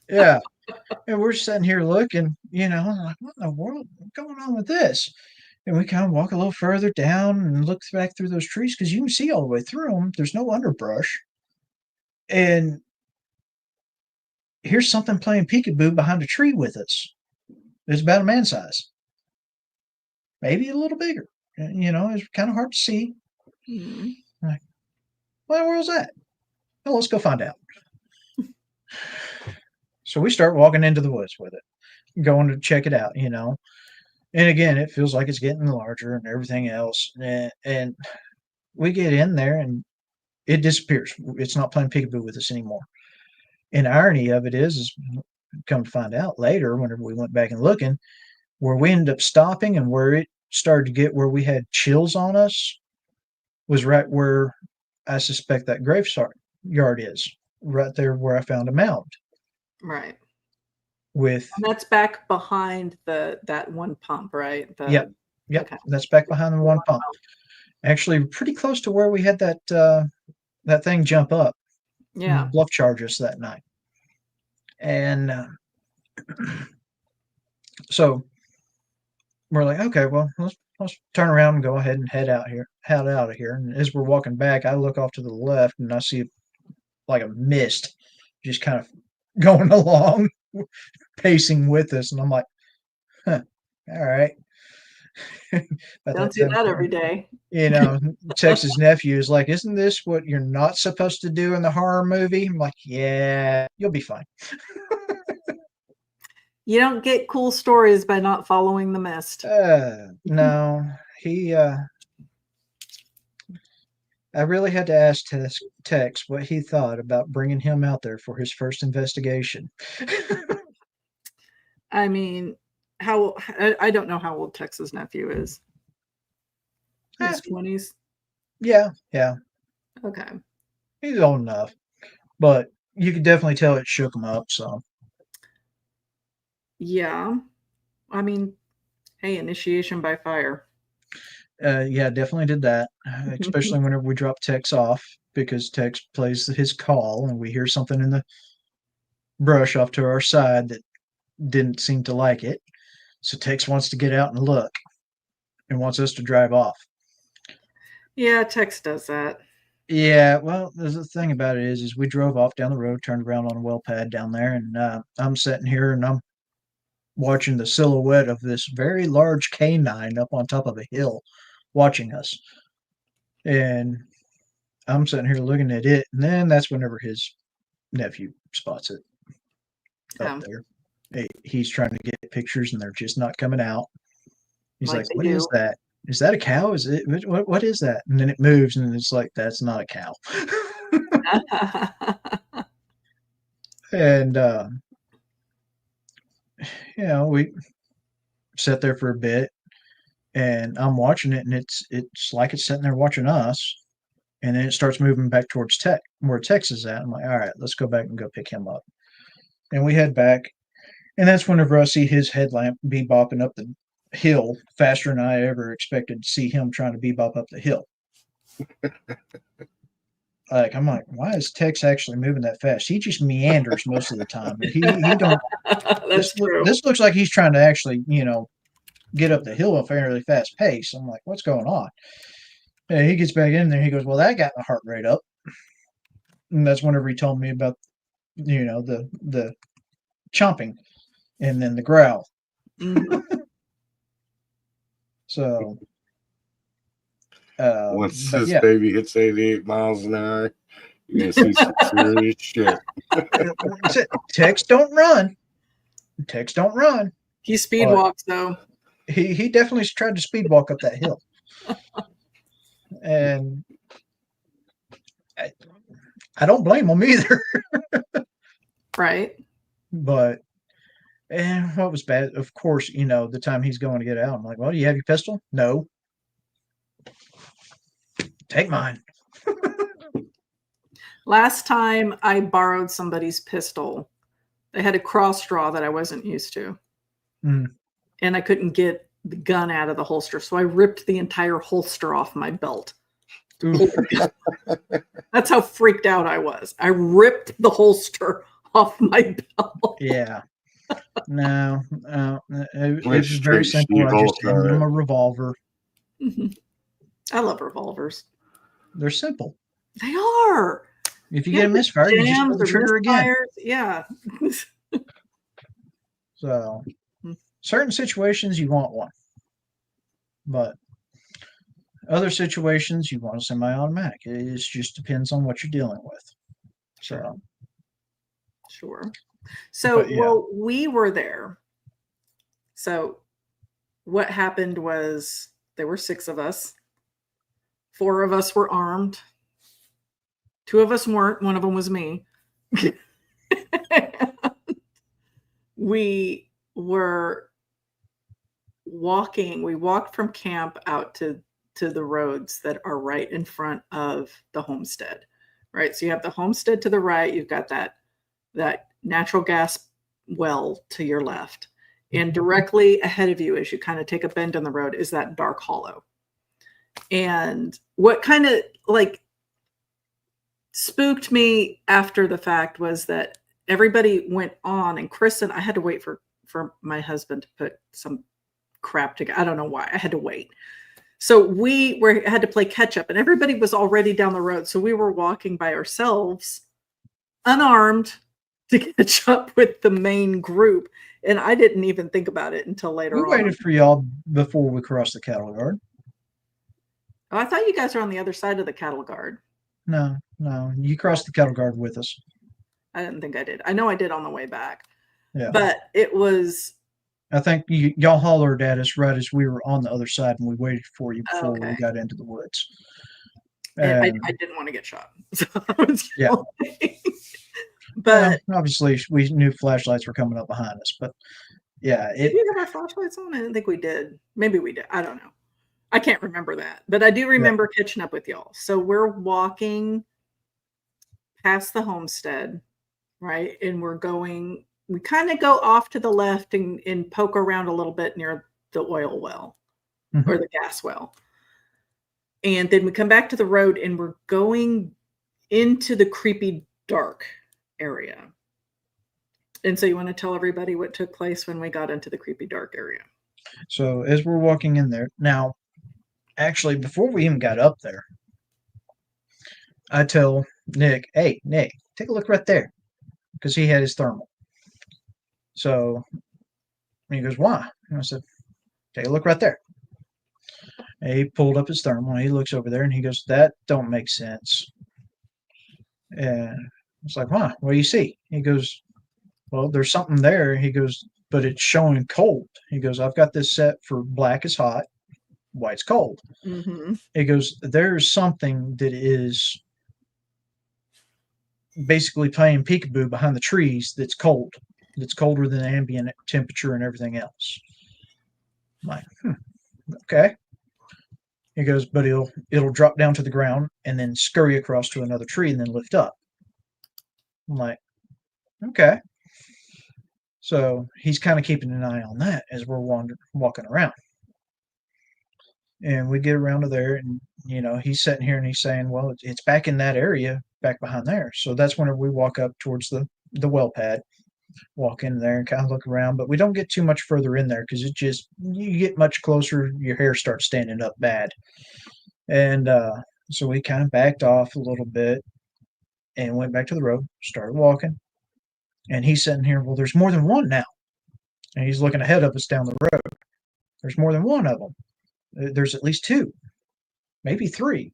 S3: Yeah. And we're sitting here looking, like, what in the world? What's going on with this? And we kind of walk a little further down and look back through those trees because you can see all the way through them. There's no underbrush. And here's something playing peekaboo behind a tree with us. It's about a man size. Maybe a little bigger. It's kind of hard to see.
S1: Mm-hmm.
S3: Like, what in the world's that? Well, let's go find out. So we start walking into the woods with it, going to check it out, And again, it feels like it's getting larger and everything else. And we get in there and it disappears. It's not playing peekaboo with us anymore. And the irony of it is come to find out later, whenever we went back and looking, where we ended up stopping and where it started to get where we had chills on us was right where I suspect that graveyard is, right there where I found a mound.
S1: Right.
S3: And
S1: that's back behind that one pump, right?
S3: Yep.
S1: Okay.
S3: That's back behind the one pump. Actually, pretty close to where we had that thing jump up.
S1: Yeah.
S3: Bluff charge us that night. And so we're like, okay, well, let's turn around and go ahead and head out of here. And as we're walking back, I look off to the left and I see like a mist just kind of going along, pacing with us. And I'm like, all right.
S1: Don't do that every day.
S3: Texas nephew is like, isn't this what you're not supposed to do in the horror movie? I'm like, yeah, you'll be fine.
S1: You don't get cool stories by not following the mist.
S3: No, I really had to ask Tex what he thought about bringing him out there for his first investigation.
S1: I mean, I don't know how old Tex's nephew is. His 20s?
S3: Yeah.
S1: Okay.
S3: He's old enough, but you could definitely tell it shook him up, so.
S1: Yeah. I mean, hey, initiation by fire.
S3: Yeah, definitely did that, especially whenever we drop Tex off, because Tex plays his call and we hear something in the brush off to our side that didn't seem to like it. So Tex wants to get out and look and wants us to drive off.
S1: Yeah, Tex does that.
S3: Yeah, well, the thing about it is we drove off down the road, turned around on a well pad down there, and I'm sitting here and I'm watching the silhouette of this very large canine up on top of a hill watching us. And I'm sitting here looking at it, and then that's whenever his nephew spots it up there. He's trying to get pictures, and they're just not coming out. He's like, "What is that? Is that a cow? Is it what is that?" And then it moves, and it's like, "That's not a cow." And we sat there for a bit, and I'm watching it, and it's like it's sitting there watching us. And then it starts moving back towards where Tex is at. I'm like, all right, let's go back and go pick him up. And we head back. And that's whenever I see his headlamp bebopping up the hill faster than I ever expected to see him trying to bebop up the hill. I'm like, why is Tex actually moving that fast? He just meanders most of the time. He don't.
S1: That's true.
S3: This looks like he's trying to actually, get up the hill at a fairly fast pace. I'm like, what's going on? And he gets back in there. He goes, well, that got my heart rate up. And that's whenever he told me about, the chomping and then the growl.
S1: Mm-hmm.
S3: So
S2: once this baby hits 88 miles an hour, you're gonna see some serious shit.
S3: Tex don't run.
S1: He speed
S3: But-
S1: walks though.
S3: He definitely tried to speed walk up that hill. And I don't blame him either.
S1: Right.
S3: But and what was bad? Of course, the time he's going to get out, I'm like, well, do you have your pistol? No. Take mine.
S1: Last time I borrowed somebody's pistol, they had a cross draw that I wasn't used to.
S3: Mm.
S1: And I couldn't get the gun out of the holster. So I ripped the entire holster off my belt.
S3: Oof.
S1: That's how freaked out I was. I ripped the holster off my belt.
S3: Yeah. No. It
S2: Like
S3: was very
S2: straight
S3: simple. I just
S2: She-Hulk,
S3: handed him
S2: alright.
S3: a revolver.
S1: I love revolvers.
S3: They're simple.
S1: They are.
S3: If you get a misfire, you just pull
S1: Jams
S3: the
S1: or
S3: trigger again.
S1: misfires. Yeah.
S3: So, certain situations you want one, but other situations you want a semi-automatic. It just depends on what you're dealing with. So,
S1: Sure. So,
S3: But, yeah.
S1: well, we were there. So, what happened was there were 6 of us. 4 of us were armed. 2 of us weren't. One of them was me. We were walking. We walked from camp out to the roads that are right in front of the homestead. Right. So you have the homestead to the right. You've got that natural gas well to your left. And directly ahead of you, as you kind of take a bend on the road, is that dark hollow. And what kind of like spooked me after the fact was that everybody went on, and Chris and I had to wait for my husband to put some crap together. I don't know why. I had to wait. So we had to play catch up, and everybody was already down the road. So we were walking by ourselves, unarmed, to catch up with the main group. And I didn't even think about it until later
S3: we
S1: on.
S3: waited for y'all before we crossed the cattle guard.
S1: Oh, I thought you guys were on the other side of the cattle guard.
S3: No, you crossed the cattle guard with us.
S1: I didn't think I did. I know I did on the way back.
S3: Yeah.
S1: But it was.
S3: I think y'all hollered at us right as we were on the other side, and we waited for you before we
S1: Okay.
S3: got into the woods.
S1: And I
S3: And,
S1: didn't want to get shot. So I was
S3: Yeah.
S1: yelling. But
S3: well, obviously, we knew flashlights were coming up behind us, but yeah,
S1: did we have our flashlights on? I didn't think we did. Maybe we did. I don't know. I can't remember that. But I do remember catching up with y'all. So we're walking past the homestead, right? And we kind of go off to the left and poke around a little bit near the oil well or the gas well. And then we come back to the road and we're going into the creepy dark area. And so you want to tell everybody what took place when we got into the creepy dark area?
S3: So as we're walking in there, now, actually, before we even got up there, I tell Nick, "Hey, Nick, take a look right there," because he had his thermal. So he goes, "Why?" And I said, "Take a look right there." And he pulled up his thermal. And he looks over there and he goes, "That don't make sense." And it's like, "Why? What do you see?" He goes, "Well, there's something there." He goes, "But it's showing cold." He goes, "I've got this set for black is hot, white's cold."
S1: Mm-hmm.
S3: He goes, "There's something that is basically playing peekaboo behind the trees that's cold. That's colder than the ambient temperature and everything else." I'm like, okay. He goes, "But it'll drop down to the ground and then scurry across to another tree and then lift up." I'm like, okay. So he's kind of keeping an eye on that as we're walking around. And we get around to there, and he's sitting here and he's saying, "Well, it's back in that area, back behind there." So that's whenever we walk up towards the well pad, walk in there and kind of look around, but we don't get too much further in there because you get much closer, your hair starts standing up bad. And so we kind of backed off a little bit and went back to the road, started walking. And he's sitting here, "Well, there's more than one now." And he's looking ahead of us down the road. "There's more than one of them. There's at least 2, maybe 3.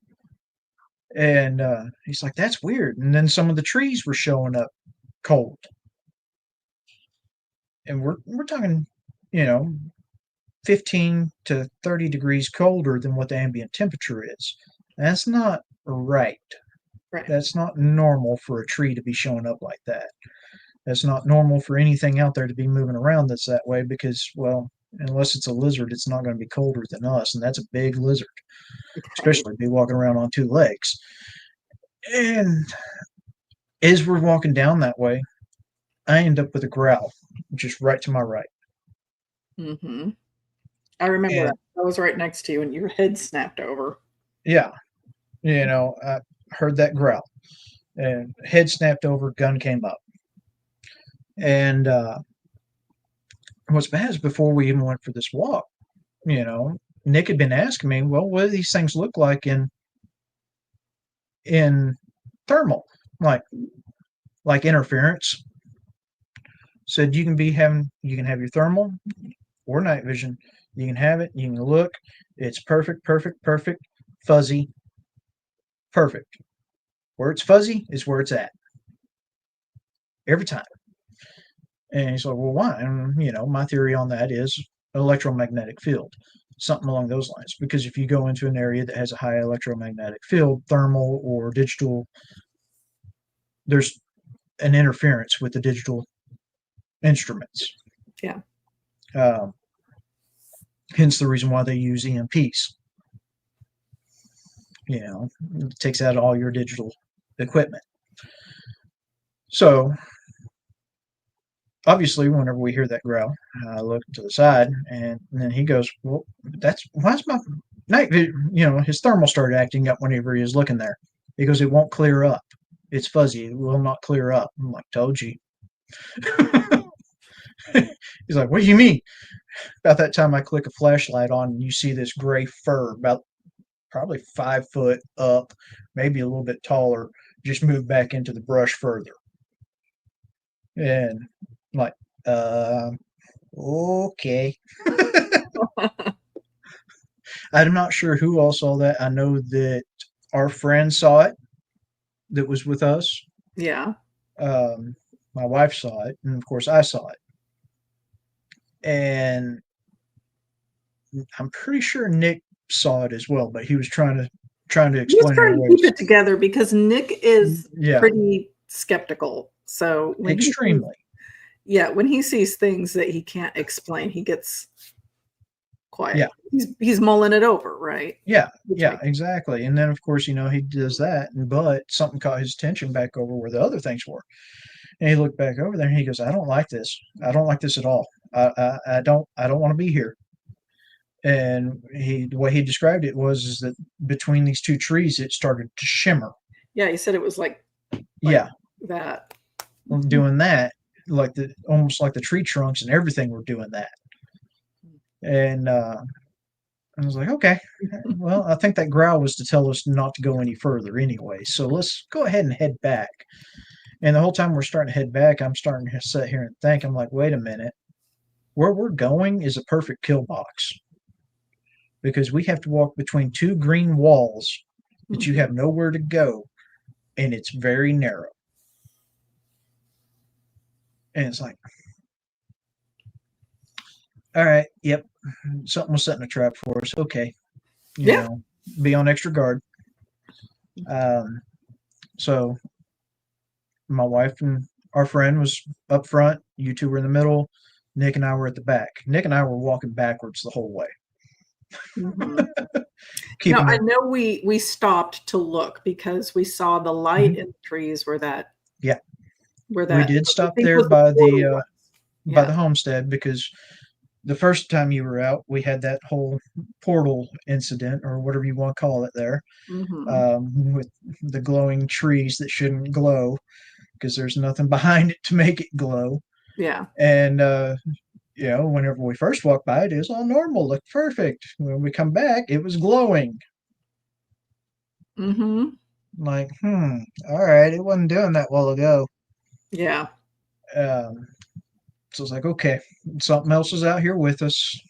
S3: And he's like, "That's weird." And then some of the trees were showing up cold. And we're talking you know, 15 to 30 degrees colder than what the ambient temperature is. That's not right.
S1: Right.
S3: That's not normal for a tree to be showing up like that. That's not normal for anything out there to be moving around that's that way because, well, unless it's a lizard, it's not going to be colder than us, and that's a big lizard,
S1: Right.
S3: especially be walking around on two legs. And as we're walking down that way, I end up with a growl just right to my right.
S1: Mm-hmm. I remember
S3: And
S1: that. I was right next to you, and your head snapped over.
S3: yeah, I heard that growl, and head snapped over, gun came up. And what's bad is before we even went for this walk, Nick had been asking me, well, what do these things look like in thermal, like interference? Said you can have your thermal or night vision. You can have it. You can look. It's perfect, perfect, perfect. Fuzzy, perfect. Where it's fuzzy is where it's at every time. And he's like, well, why? And my theory on that is electromagnetic field, something along those lines. Because if you go into an area that has a high electromagnetic field, thermal or digital, there's an interference with the digital instruments.
S1: Yeah.
S3: Hence the reason why they use EMPs. It takes out all your digital equipment. So obviously, whenever we hear that growl, I look to the side, and then he goes, "Well, why's my night vision?" His thermal started acting up whenever he was looking there. He goes, "It won't clear up. It's fuzzy. It will not clear up." I'm like, "Told you." He's like, "What do you mean?" About that time, I click a flashlight on, and you see this gray fur, about probably 5 foot up, maybe a little bit taller, just move back into the brush further. And I'm like, okay. I'm not sure who all saw that. I know that our friend saw it that was with us.
S1: Yeah.
S3: My wife saw it, and of course I saw it. And I'm pretty sure Nick saw it as well, but he was trying to
S1: He's
S3: explain
S1: trying
S3: it
S1: to
S3: away.
S1: keep it together because Nick is
S3: Yeah,
S1: pretty skeptical. So
S3: extremely.
S1: when he sees things that he can't explain, he gets quiet.
S3: Yeah.
S1: He's mulling it over, right?
S3: Yeah, exactly. And then of course, he does that, but something caught his attention back over where the other things were. And he looked back over there and he goes, I don't like this. I don't like this at all. I don't want to be here. And the way he described it was that between these two trees, it started to shimmer.
S1: Yeah, he said it was like
S3: Yeah,
S1: that.
S3: doing that, almost like the tree trunks and everything were doing that. And I was like, okay, well, I think that growl was to tell us not to go any further anyway. So let's go ahead and head back. And the whole time we're starting to head back, I'm starting to sit here and think, I'm like, wait a minute. Where we're going is a perfect kill box. Because we have to walk between two green walls that you have nowhere to go. And it's very narrow. And it's like, all right, yep, something was setting a trap for us. Okay. Be on extra guard. So my wife and our friend was up front. You two were in the middle. Nick and I were at the back. Nick and I were walking backwards the whole way.
S1: I know we stopped to look because we saw the light in the trees where that.
S3: Yeah.
S1: Where that.
S3: We did stop there by the homestead because the first time you were out, we had that whole portal incident or whatever you want to call it there, with the glowing trees that shouldn't glow because there's nothing behind it to make it glow.
S1: Yeah.
S3: And, whenever we first walked by it was all normal, looked perfect. When we come back, it was glowing. Like, all right, it wasn't doing that while ago.
S1: Yeah.
S3: So it's like, okay, something else is out here with us.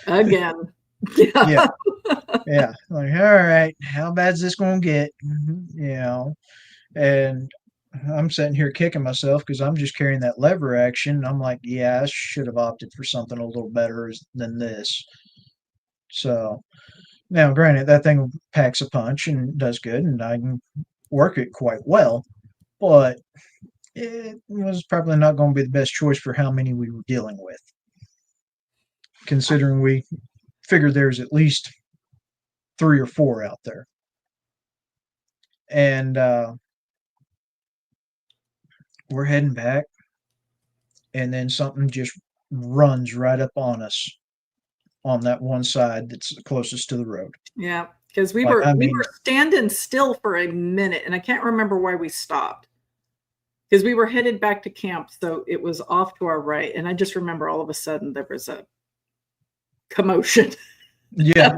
S1: Again.
S3: Yeah. Like, all right, how bad is this going to get? And I'm sitting here kicking myself because I'm just carrying that lever action. I'm like, yeah, I should have opted for something a little better than this. So now, granted, that thing packs a punch and does good, and I can work it quite well, but it was probably not going to be the best choice for how many we were dealing with, considering we figured there's at least 3 or 4 out there. And we're heading back, and then something just runs right up on us on that one side that's closest to the road.
S1: Yeah, because we
S3: Like,
S1: were
S3: I
S1: we
S3: mean,
S1: were standing still for a minute, and I can't remember why we stopped. Because we were headed back to camp, so it was off to our right, and I just remember all of a sudden there was a commotion.
S3: yeah,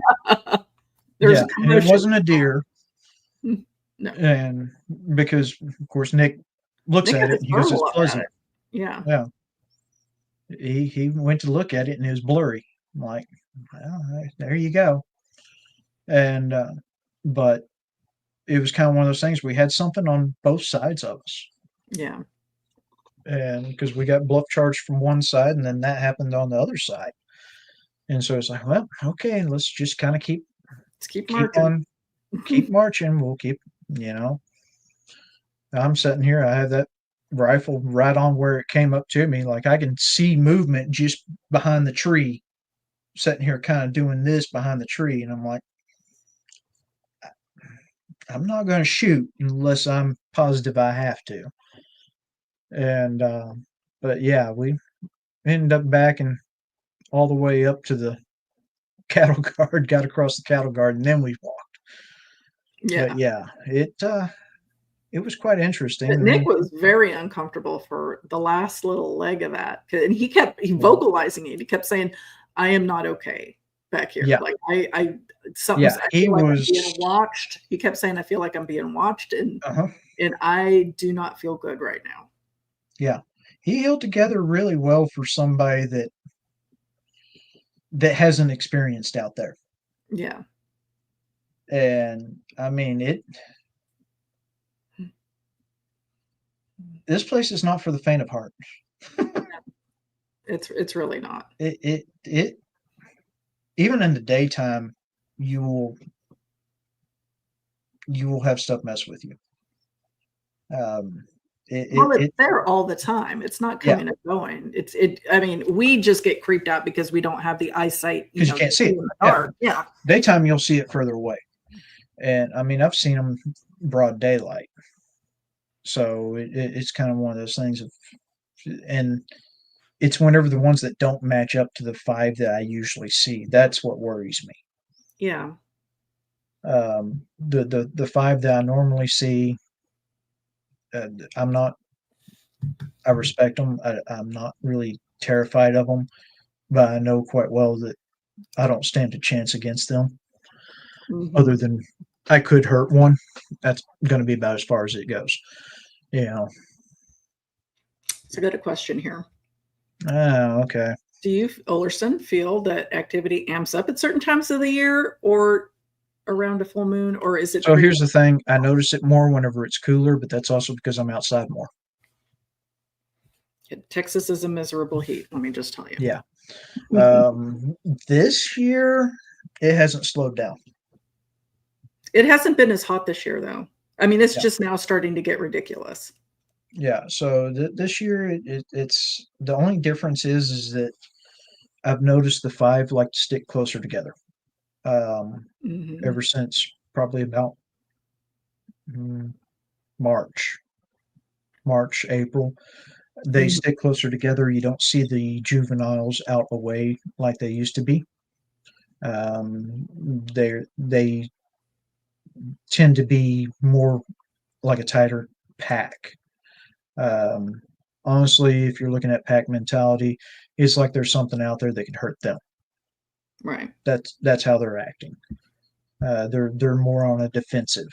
S1: There's
S3: yeah,
S1: a
S3: and it
S1: commotion.
S3: wasn't a deer,
S1: No,
S3: and because of course Nick looks
S1: Nick
S3: at
S1: had
S3: it
S1: to
S3: and he goes,
S1: startle
S3: "It's
S1: up at
S3: fuzzy."
S1: it. Yeah,
S3: Yeah, he went to look at it and it was blurry. I'm like, well, there you go. And but it was kind of one of those things. We had something on both sides of us,
S1: yeah.
S3: and because we got bluff charged from one side, and then that happened on the other side, and so it's like, well, okay, let's just kind of
S1: Let's keep
S3: keep
S1: marching.
S3: on keep marching. We'll keep, you know. I'm sitting here. I have that rifle right on where it came up to me. Like I can see movement just behind the tree, sitting here kind of doing this behind the tree. And I'm like, I'm not going to shoot unless I'm positive I have to. And, but yeah, we ended up backing all the way up to the cattle guard, got across the cattle guard, and then we walked.
S1: Yeah.
S3: But yeah, it was quite interesting.
S1: But
S3: And
S1: Nick
S3: then,
S1: was very uncomfortable for the last little leg of that. And he kept vocalizing it. He kept saying, I am not okay back here.
S3: yeah,
S1: Like I
S3: yeah,
S1: I
S3: he
S1: feel like I'm
S3: was,
S1: being watched. He kept saying, I feel like I'm being watched
S3: uh-huh,
S1: and I do not feel good right now.
S3: yeah. He held together really well for somebody that hasn't experienced out there.
S1: Yeah.
S3: And I mean, this place is not for the faint of heart.
S1: It's really not.
S3: It even in the daytime, you will have stuff mess with you. Um,
S1: Well, it's
S3: it
S1: there all the time. It's not
S3: Yeah,
S1: coming and going. I mean, we just get creeped out because we don't have the eyesight,
S3: because you can't
S1: to
S3: see
S1: see
S3: it.
S1: in the
S3: Yeah,
S1: dark. Yeah.
S3: daytime you'll see it further away, and I mean I've seen them broad daylight, so it's kind of one of those things of, and it's whenever the ones that don't match up to the 5 that I usually see, that's what worries me.
S1: Yeah.
S3: The 5 that I normally see, I'm not. I respect them. I'm not really terrified of them, but I know quite well that I don't stand a chance against them.
S1: Mhm.
S3: Other than I could hurt one. That's going to be about as far as it goes. You know.
S1: So I got a question here.
S3: Oh, okay.
S1: Do you, Ullrson, feel that activity amps up at certain times of the year or around a full moon, or is it
S3: So
S1: pretty
S3: here's the thing. I notice it more whenever it's cooler, but that's also because I'm outside more.
S1: Texas is a miserable heat, let me just tell you.
S3: Yeah. This year, it hasn't slowed down.
S1: It hasn't been as hot this year, though. I mean, it's
S3: Yeah.
S1: just now starting to get ridiculous.
S3: Yeah. So this year, it's the only difference is that I've noticed the 5 like to stick closer together.
S1: Mhm.
S3: Ever since probably about mm, March, April, they
S1: Mhm.
S3: stick closer together. You don't see the juveniles out away like they used to be. They tend to be more like a tighter pack. Um, honestly, if you're looking at pack mentality, it's like there's something out there that can hurt them.
S1: Right.
S3: That's how they're acting. They're more on a defensive,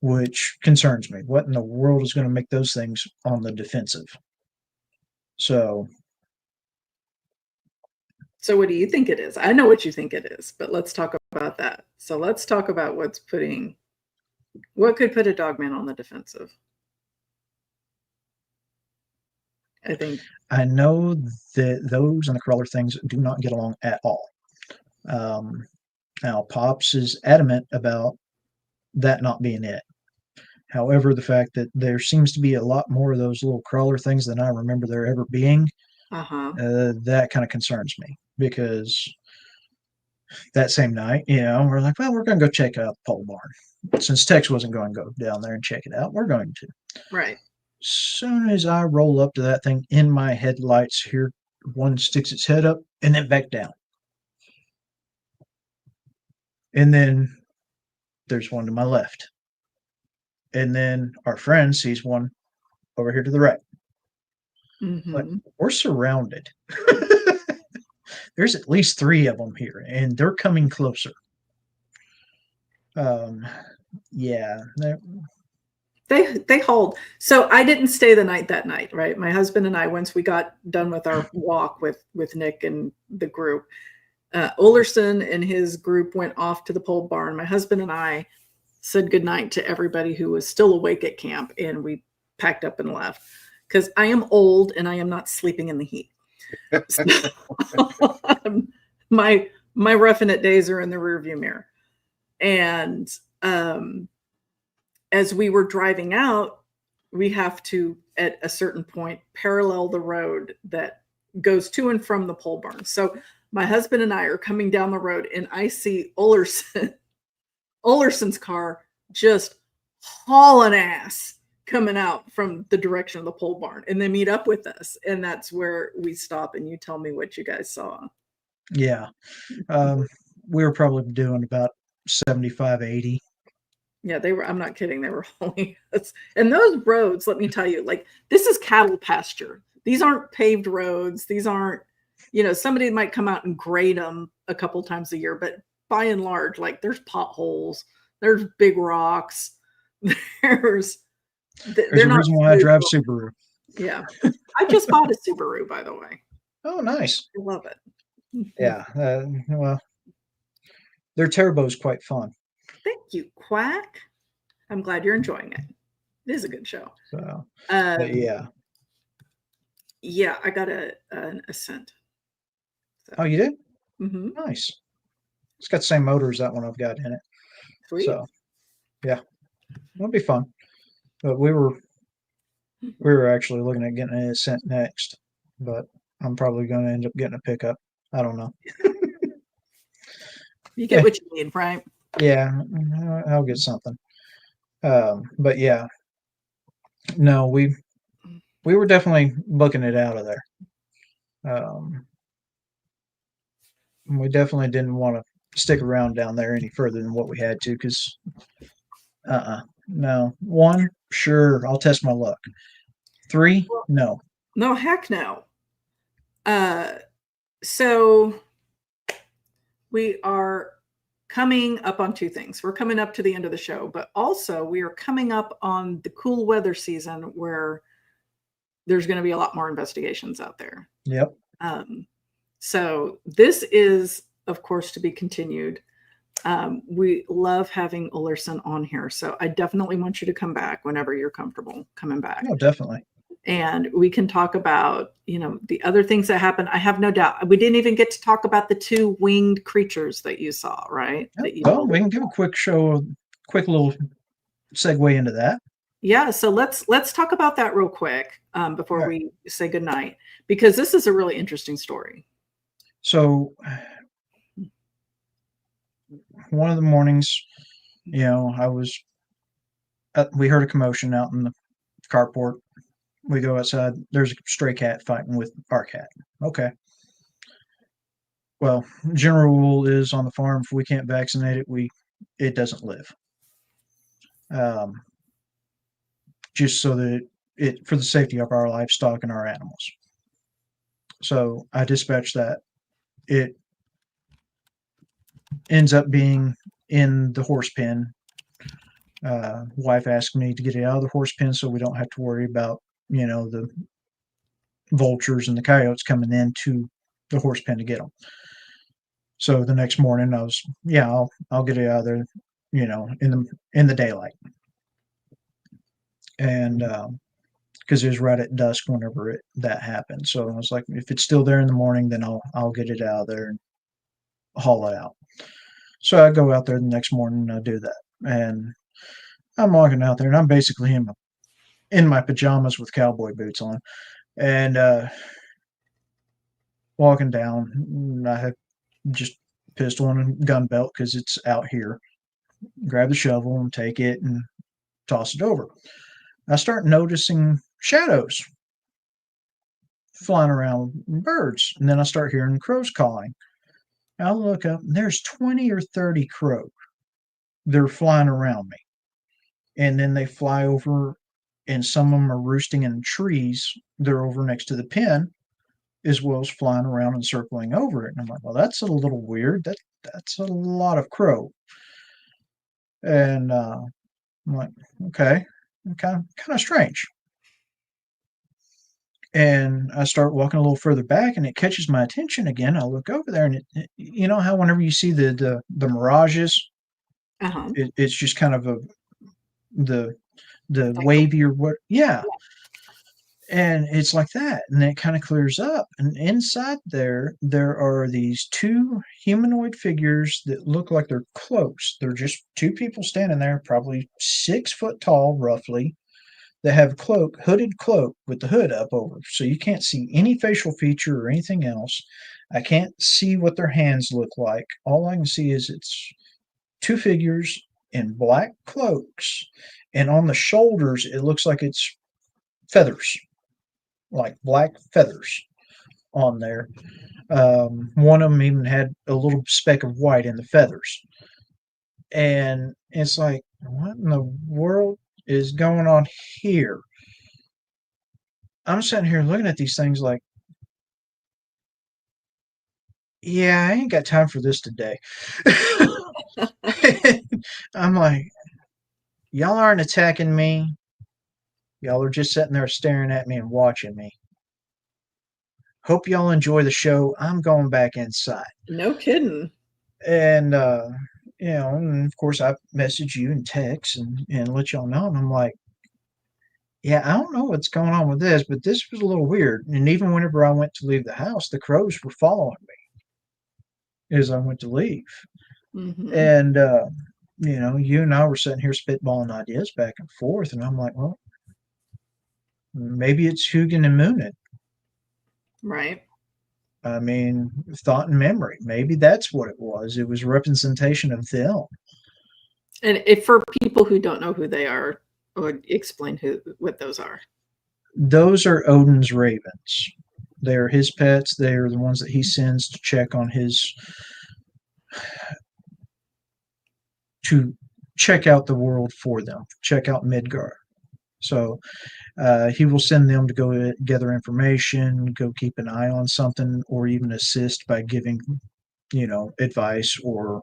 S3: which concerns me. What in the world is going to make those things on the defensive? So,
S1: So what do you think it is? I know what you think it is, but let's talk about that. So let's talk about what could put a dogman on the defensive. I think.
S3: I know that those and the crawler things do not get along at all. Now, Pops is adamant about that not being it. However, the fact that there seems to be a lot more of those little crawler things than I remember there ever being,
S1: Uh-huh.
S3: that kind of concerns me because that same night, we're like, well, we're going to go check out the pole barn. Since Tex wasn't going to go down there and check it out, we're going to.
S1: Right.
S3: Soon as I roll up to that thing, in my headlights, here one sticks its head up and then back down. And then there's one to my left. And then our friend sees one over here to the right. Like,
S1: Mm-hmm.
S3: we're surrounded. There's at least 3 of them here, and they're coming closer. Yeah.
S1: They hold. So I didn't stay the night that night, right? My husband and I, once we got done with our walk with Nick and the group, Ullrson and his group went off to the pole barn. My husband and I said goodnight to everybody who was still awake at camp, and we packed up and left because I am old and I am not sleeping in the heat. So, my roughing it days are in the rearview mirror. And as we were driving out, we have to, at a certain point, parallel the road that goes to and from the pole barn. So my husband and I are coming down the road, and I see Ullrson's car just hauling ass coming out from the direction of the pole barn, and they meet up with us, and that's where we stop and you tell me what you guys saw.
S3: Yeah. We were probably doing about 75, 80.
S1: Yeah, they were, I'm not kidding, they were hauling us. And those roads, let me tell you, like, this is cattle pasture. These aren't paved roads. These aren't, somebody might come out and grade them a couple times a year, but by and large, like, there's potholes, there's big rocks, there's
S3: a reason why I drive Subaru.
S1: Yeah. I just bought a Subaru, by the way.
S3: Oh, nice.
S1: I love it.
S3: Yeah. Well, their turbo's quite fun.
S1: Thank you, Quack. I'm glad you're enjoying it. It is a good show.
S3: So,
S1: yeah. Yeah, I got an Ascent.
S3: So. Oh, you did?
S1: Mm-hmm.
S3: Nice. It's got the same motor as that one I've got in it.
S1: Sweet.
S3: So, yeah, it'll be fun. But we were actually looking at getting an Ascent next, but I'm probably going to end up getting a pickup. I don't know.
S1: You get what you need, right?
S3: Yeah, I'll get something. But yeah, no, we were definitely booking it out of there. We definitely didn't want to stick around down there any further than what we had to, because no. 1, sure, I'll test my luck. 3, no.
S1: No, heck no. So we are coming up on 2 things. We're coming up to the end of the show, but also we are coming up on the cool weather season where there's going to be a lot more investigations out there.
S3: Yep.
S1: So this is, of course, to be continued. We love having Ullrson on here, so I definitely want you to come back whenever you're comfortable coming back.
S3: Oh, definitely.
S1: And we can talk about, the other things that happened. I have no doubt. We didn't even get to talk about the 2 winged creatures that you saw, right?
S3: Well, we can give a quick little segue into that.
S1: Yeah, so let's talk about that real quick before we say goodnight, because this is a really interesting story.
S3: So one of the mornings, we heard a commotion out in the carport. We go outside. There's a stray cat fighting with our cat. Okay. Well, general rule is on the farm, if we can't vaccinate it, it doesn't live. Just so that for the safety of our livestock and our animals. So I dispatched that. It ends up being in the horse pen. Wife asked me to get it out of the horse pen so we don't have to worry about, the vultures and the coyotes coming into the horse pen to get them. So the next morning I was, I'll get it out of there, in the daylight. And because it was right at dusk whenever that happened. So I was like, if it's still there in the morning, then I'll get it out of there and haul it out. So I go out there the next morning and I do that. And I'm walking out there and I'm basically in my pajamas with cowboy boots on and walking down. And I had just pistol and gun belt because it's out here. Grab the shovel and take it and toss it over. I start noticing shadows flying around, birds, and then I start hearing crows calling. I look up, and there's 20 or 30 crows. They're flying around me. And then they fly over, and some of them are roosting in trees. They're over next to the pen, as well as flying around and circling over it. And I'm like, well, that's a little weird. That's a lot of crow. And I'm like, okay, kind of strange. And I start walking a little further back, and it catches my attention again. I look over there, and you know how whenever you see the mirages,
S1: Uh-huh.
S3: it's just kind of the
S1: Like
S3: wavy or what? Yeah, and it's like that, and then it kind of clears up, and inside there are these two humanoid figures that look like they're cloaks. They're just two people standing there, probably 6 foot tall, roughly, that have hooded cloak with the hood up over, so you can't see any facial feature or anything else. I can't see what their hands look like. All I can see is it's two figures in black cloaks, and on the shoulders it looks like it's feathers, like black feathers on there. One of them even had a little speck of white in the feathers, and it's like, what in the world is going on here? I'm sitting here looking at these things like, yeah, I ain't got time for this today. I'm like, y'all aren't attacking me. Y'all are just sitting there staring at me and watching me. Hope y'all enjoy the show. I'm going back inside.
S1: no kidding.
S3: And, and of course, I message you and text and let y'all know. And I'm like, yeah, I don't know what's going on with this, but this was a little weird. And even whenever I went to leave the house, the crows were following me as I went to leave.
S1: Mm-hmm.
S3: And, you and I were sitting here spitballing ideas back and forth. And I'm like, well, maybe it's Hugin and Moonin.
S1: Right.
S3: I mean, thought and memory. Maybe that's what it was. It was a representation of them.
S1: And if for people who don't know who they are, would explain what those are.
S3: Those are Odin's ravens. They are his pets. They are the ones that he sends to check on to check out the world for them, check out Midgard. So he will send them to go gather information, go keep an eye on something, or even assist by giving, advice or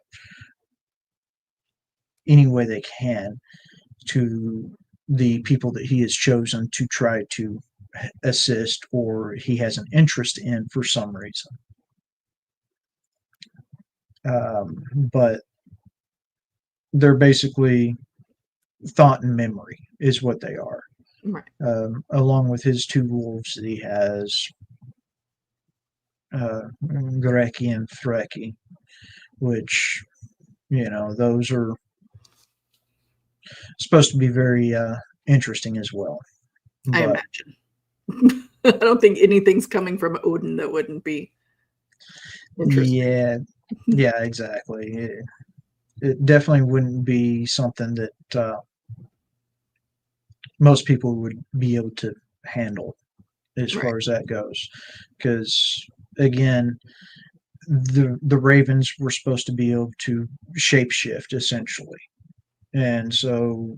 S3: any way they can to the people that he has chosen to try to assist or he has an interest in for some reason. But they're basically thought and memory is what they are.
S1: Right.
S3: Along with his two wolves that he has, Greki and Threki, which, those are supposed to be very interesting as well.
S1: I imagine. I don't think anything's coming from Odin that wouldn't be interesting.
S3: Yeah, exactly. It definitely wouldn't be something that most people would be able to handle as far as that goes. Because, again, the ravens were supposed to be able to shapeshift, essentially. And so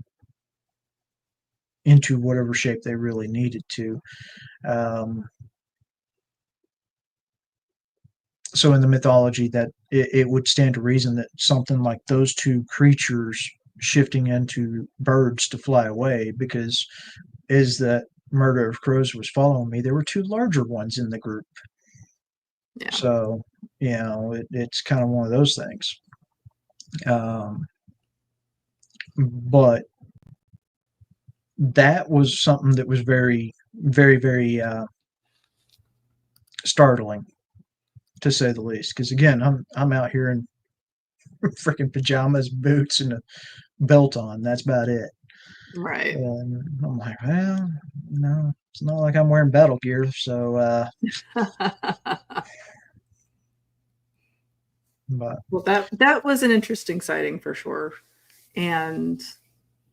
S3: into whatever shape they really needed to. So in the mythology, that it would stand to reason that something like those two creatures shifting into birds to fly away, because as that murder of crows was following me, there were two larger ones in the group. Yeah. So, it's kind of one of those things. But that was something that was very very, very startling, to say the least. Because again, I'm out here in freaking pajamas, boots, and a belt on. That's about it.
S1: Right.
S3: And I'm like, well, no, it's not like I'm wearing battle gear. So, but
S1: Well, that was an interesting sighting for sure. And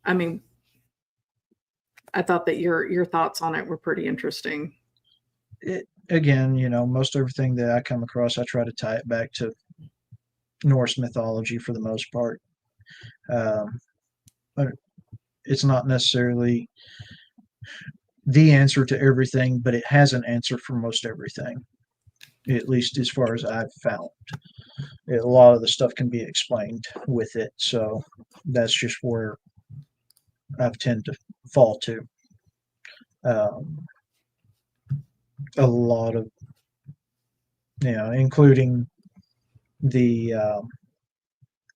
S1: I mean, I thought that your thoughts on it were pretty interesting.
S3: it, again, most everything that I come across, I try to tie it back to Norse mythology for the most part. But it's not necessarily the answer to everything, but it has an answer for most everything, at least as far as I've found. A lot of the stuff can be explained with it, so that's just where I tend to fall to. Um, a lot of, including the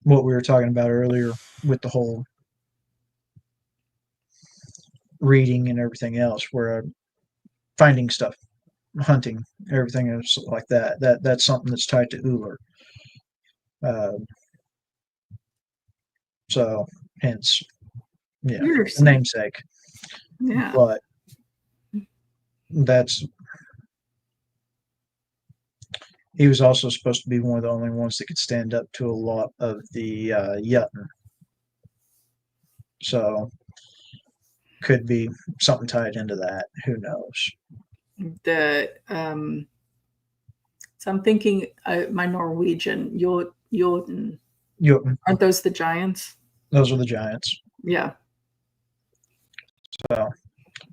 S3: what we were talking about earlier with the whole reading and everything else, where I'm finding stuff, hunting, everything else like that. That's something that's tied to Ullr. So hence, the
S1: Interesting.
S3: namesake.
S1: Yeah.
S3: But that's he was also supposed to be one of the only ones that could stand up to a lot of the Yutton. So could be something tied into that. Who knows?
S1: So I'm thinking my Norwegian Jotun.
S3: Yutton.
S1: Aren't those the giants?
S3: Those are the giants.
S1: Yeah.
S3: So,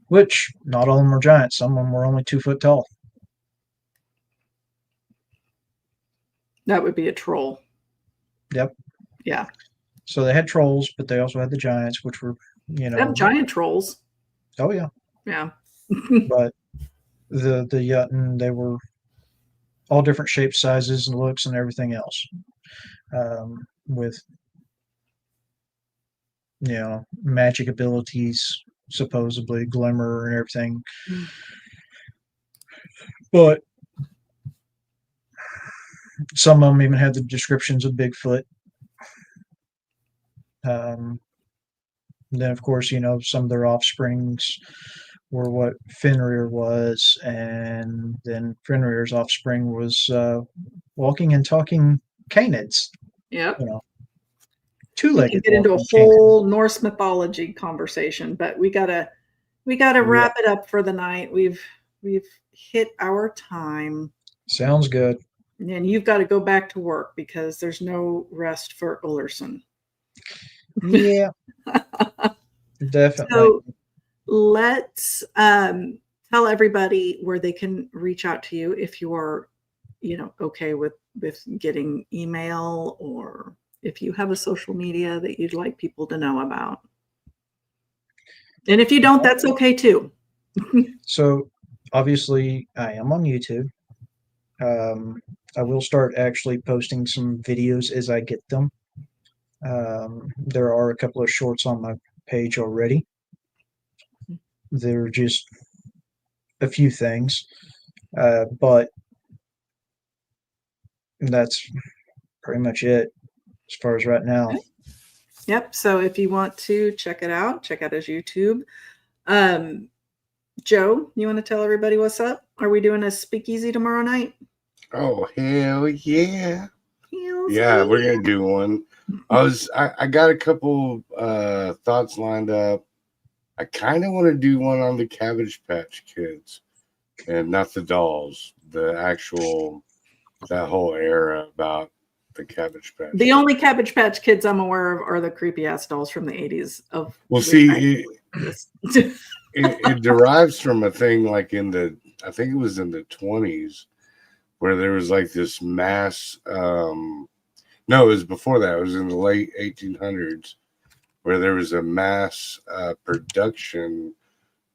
S3: which not all of them are giants. Some of them were only 2 foot tall.
S1: That would be a troll.
S3: Yep.
S1: Yeah.
S3: So they had trolls, but they also had the giants, which were,
S1: They have giant trolls.
S3: Oh yeah.
S1: Yeah.
S3: But the Yutton, they were all different shapes, sizes, and looks, and everything else. With magic abilities, supposedly glimmer and everything. But some of them even had the descriptions of Bigfoot. Then, of course, some of their offsprings were what Fenrir was, and then Fenrir's offspring was walking and talking canids.
S1: Yep.
S3: Two-legged.
S1: We can get into a whole Norse mythology conversation, but we gotta wrap it up for the night. We've hit our time.
S3: Sounds good.
S1: And you've got to go back to work because there's no rest for Ullrson.
S3: Yeah. Definitely.
S1: So let's tell everybody where they can reach out to you if you are, okay with getting email, or if you have a social media that you'd like people to know about. And if you don't, that's okay too.
S3: So obviously I am on YouTube. I will start actually posting some videos as I get them. There are a couple of shorts on my page already. They're just a few things, but that's pretty much it as far as right now.
S1: Yep. So if you want to check out his YouTube. Joe, you want to tell everybody what's up? Are we doing a speakeasy tomorrow night?
S2: Oh, hell yeah.
S1: Hells
S2: Yeah, we're going to do one. I got a couple thoughts lined up. I kind of want to do one on the Cabbage Patch Kids and not the dolls, the actual, that whole era about the Cabbage Patch.
S1: The only Cabbage Patch Kids I'm aware of are the creepy ass dolls from the 80s.
S2: Well, see, it derives from a thing like I think it was in the 20s, where there was like this mass, no, it was before that. It was in the late 1800s, where there was a mass production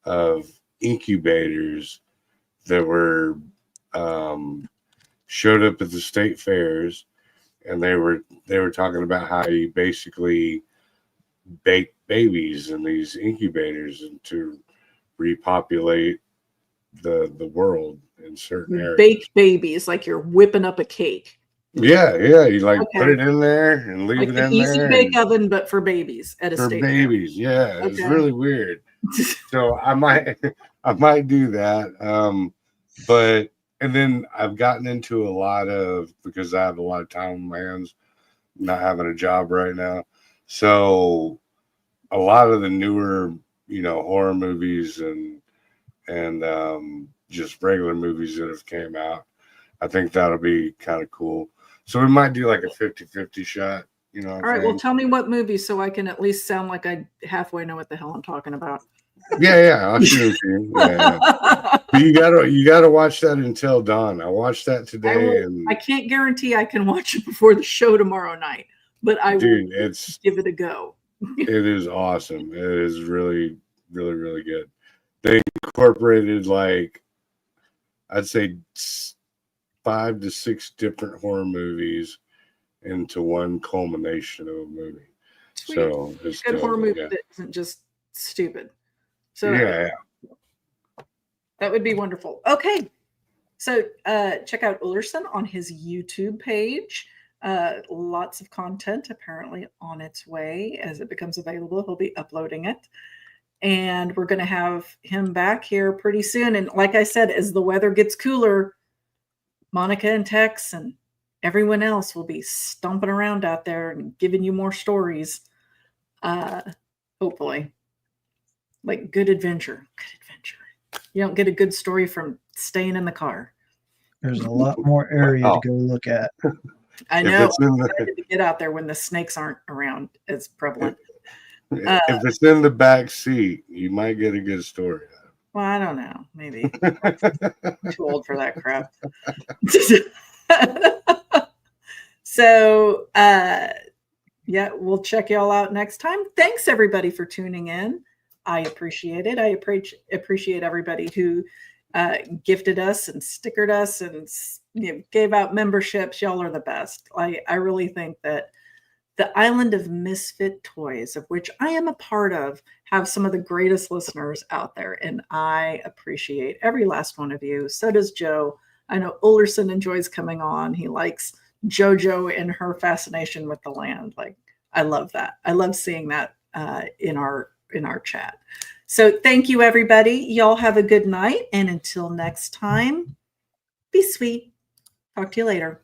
S2: of incubators that were showed up at the state fairs, and they were talking about how you basically bake babies in these incubators and to repopulate the world in certain
S1: You
S2: areas.
S1: bake babies like you're whipping up a cake.
S2: Yeah, you like put
S1: Okay.
S2: it in there and leave
S1: Like
S2: it
S1: an
S2: in
S1: easy
S2: there.
S1: bake oven, but for babies at a
S2: For
S1: state
S2: babies, yeah,
S1: fair.
S2: it's
S1: Okay.
S2: really weird. So I might do that. But and then I've gotten into a lot of, because I have a lot of time on my hands, not having a job right now. So a lot of the newer, horror movies and just regular movies that have came out, I think that'll be kind of cool. So we might do like a 50-50 shot.
S1: All right. Well, tell me what movie so I can at least sound like I halfway know what the hell I'm talking about.
S2: Yeah, I'll shoot it to you. Yeah. But you gotta watch that Until Dawn. I watched that today,
S1: I can't guarantee I can watch it before the show tomorrow night, but I will give it a go.
S2: It is awesome. It is really, really, really good. They incorporated, like, I'd say 5 to 6 different horror movies into one culmination of a movie.
S1: Sweet.
S2: So it's
S1: a good horror movie that isn't just stupid. So that would be wonderful. Okay. So check out Ullrson on his YouTube page. Lots of content apparently on its way. As it becomes available, he'll be uploading it. And we're going to have him back here pretty soon. And like I said, as the weather gets cooler, Monica and Tex and everyone else will be stomping around out there and giving you more stories. Hopefully. Like good adventure. You don't get a good story from staying in the car.
S3: There's a lot more area to go look at.
S1: I know. I'm excited to get out there when the snakes aren't around as prevalent.
S2: If it's in the back seat, you might get a good story.
S1: Well, I don't know. Maybe. I'm too old for that crap. So, yeah, we'll check y'all out next time. Thanks, everybody, for tuning in. I appreciate it. I appreciate everybody who gifted us and stickered us and gave out memberships. Y'all are the best. I really think that the island of misfit toys, of which I am a part of, have some of the greatest listeners out there. And I appreciate every last one of you. So does Joe. I know Ullrson enjoys coming on. He likes JoJo and her fascination with the land. Like, I love that. I love seeing that in our chat. So thank you, everybody. Y'all have a good night. And until next time, be sweet. Talk to you later.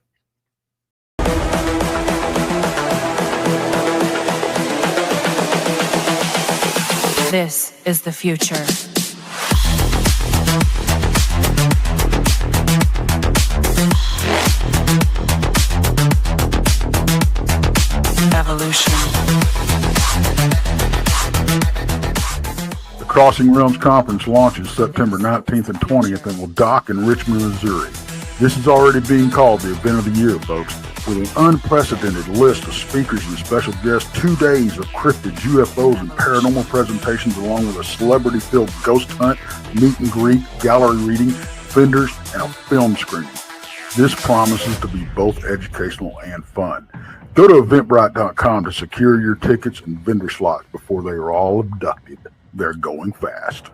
S4: This is the future. Evolution.
S5: The Crossing Realms Conference launches September 19th and 20th and will dock in Richmond, Missouri. This is already being called the event of the year, folks. With an unprecedented list of speakers and special guests, 2 days of cryptids, UFOs, and paranormal presentations, along with a celebrity-filled ghost hunt, meet and greet, gallery reading, vendors, and a film screening. This promises to be both educational and fun. Go to Eventbrite.com to secure your tickets and vendor slots before they are all abducted. They're going fast.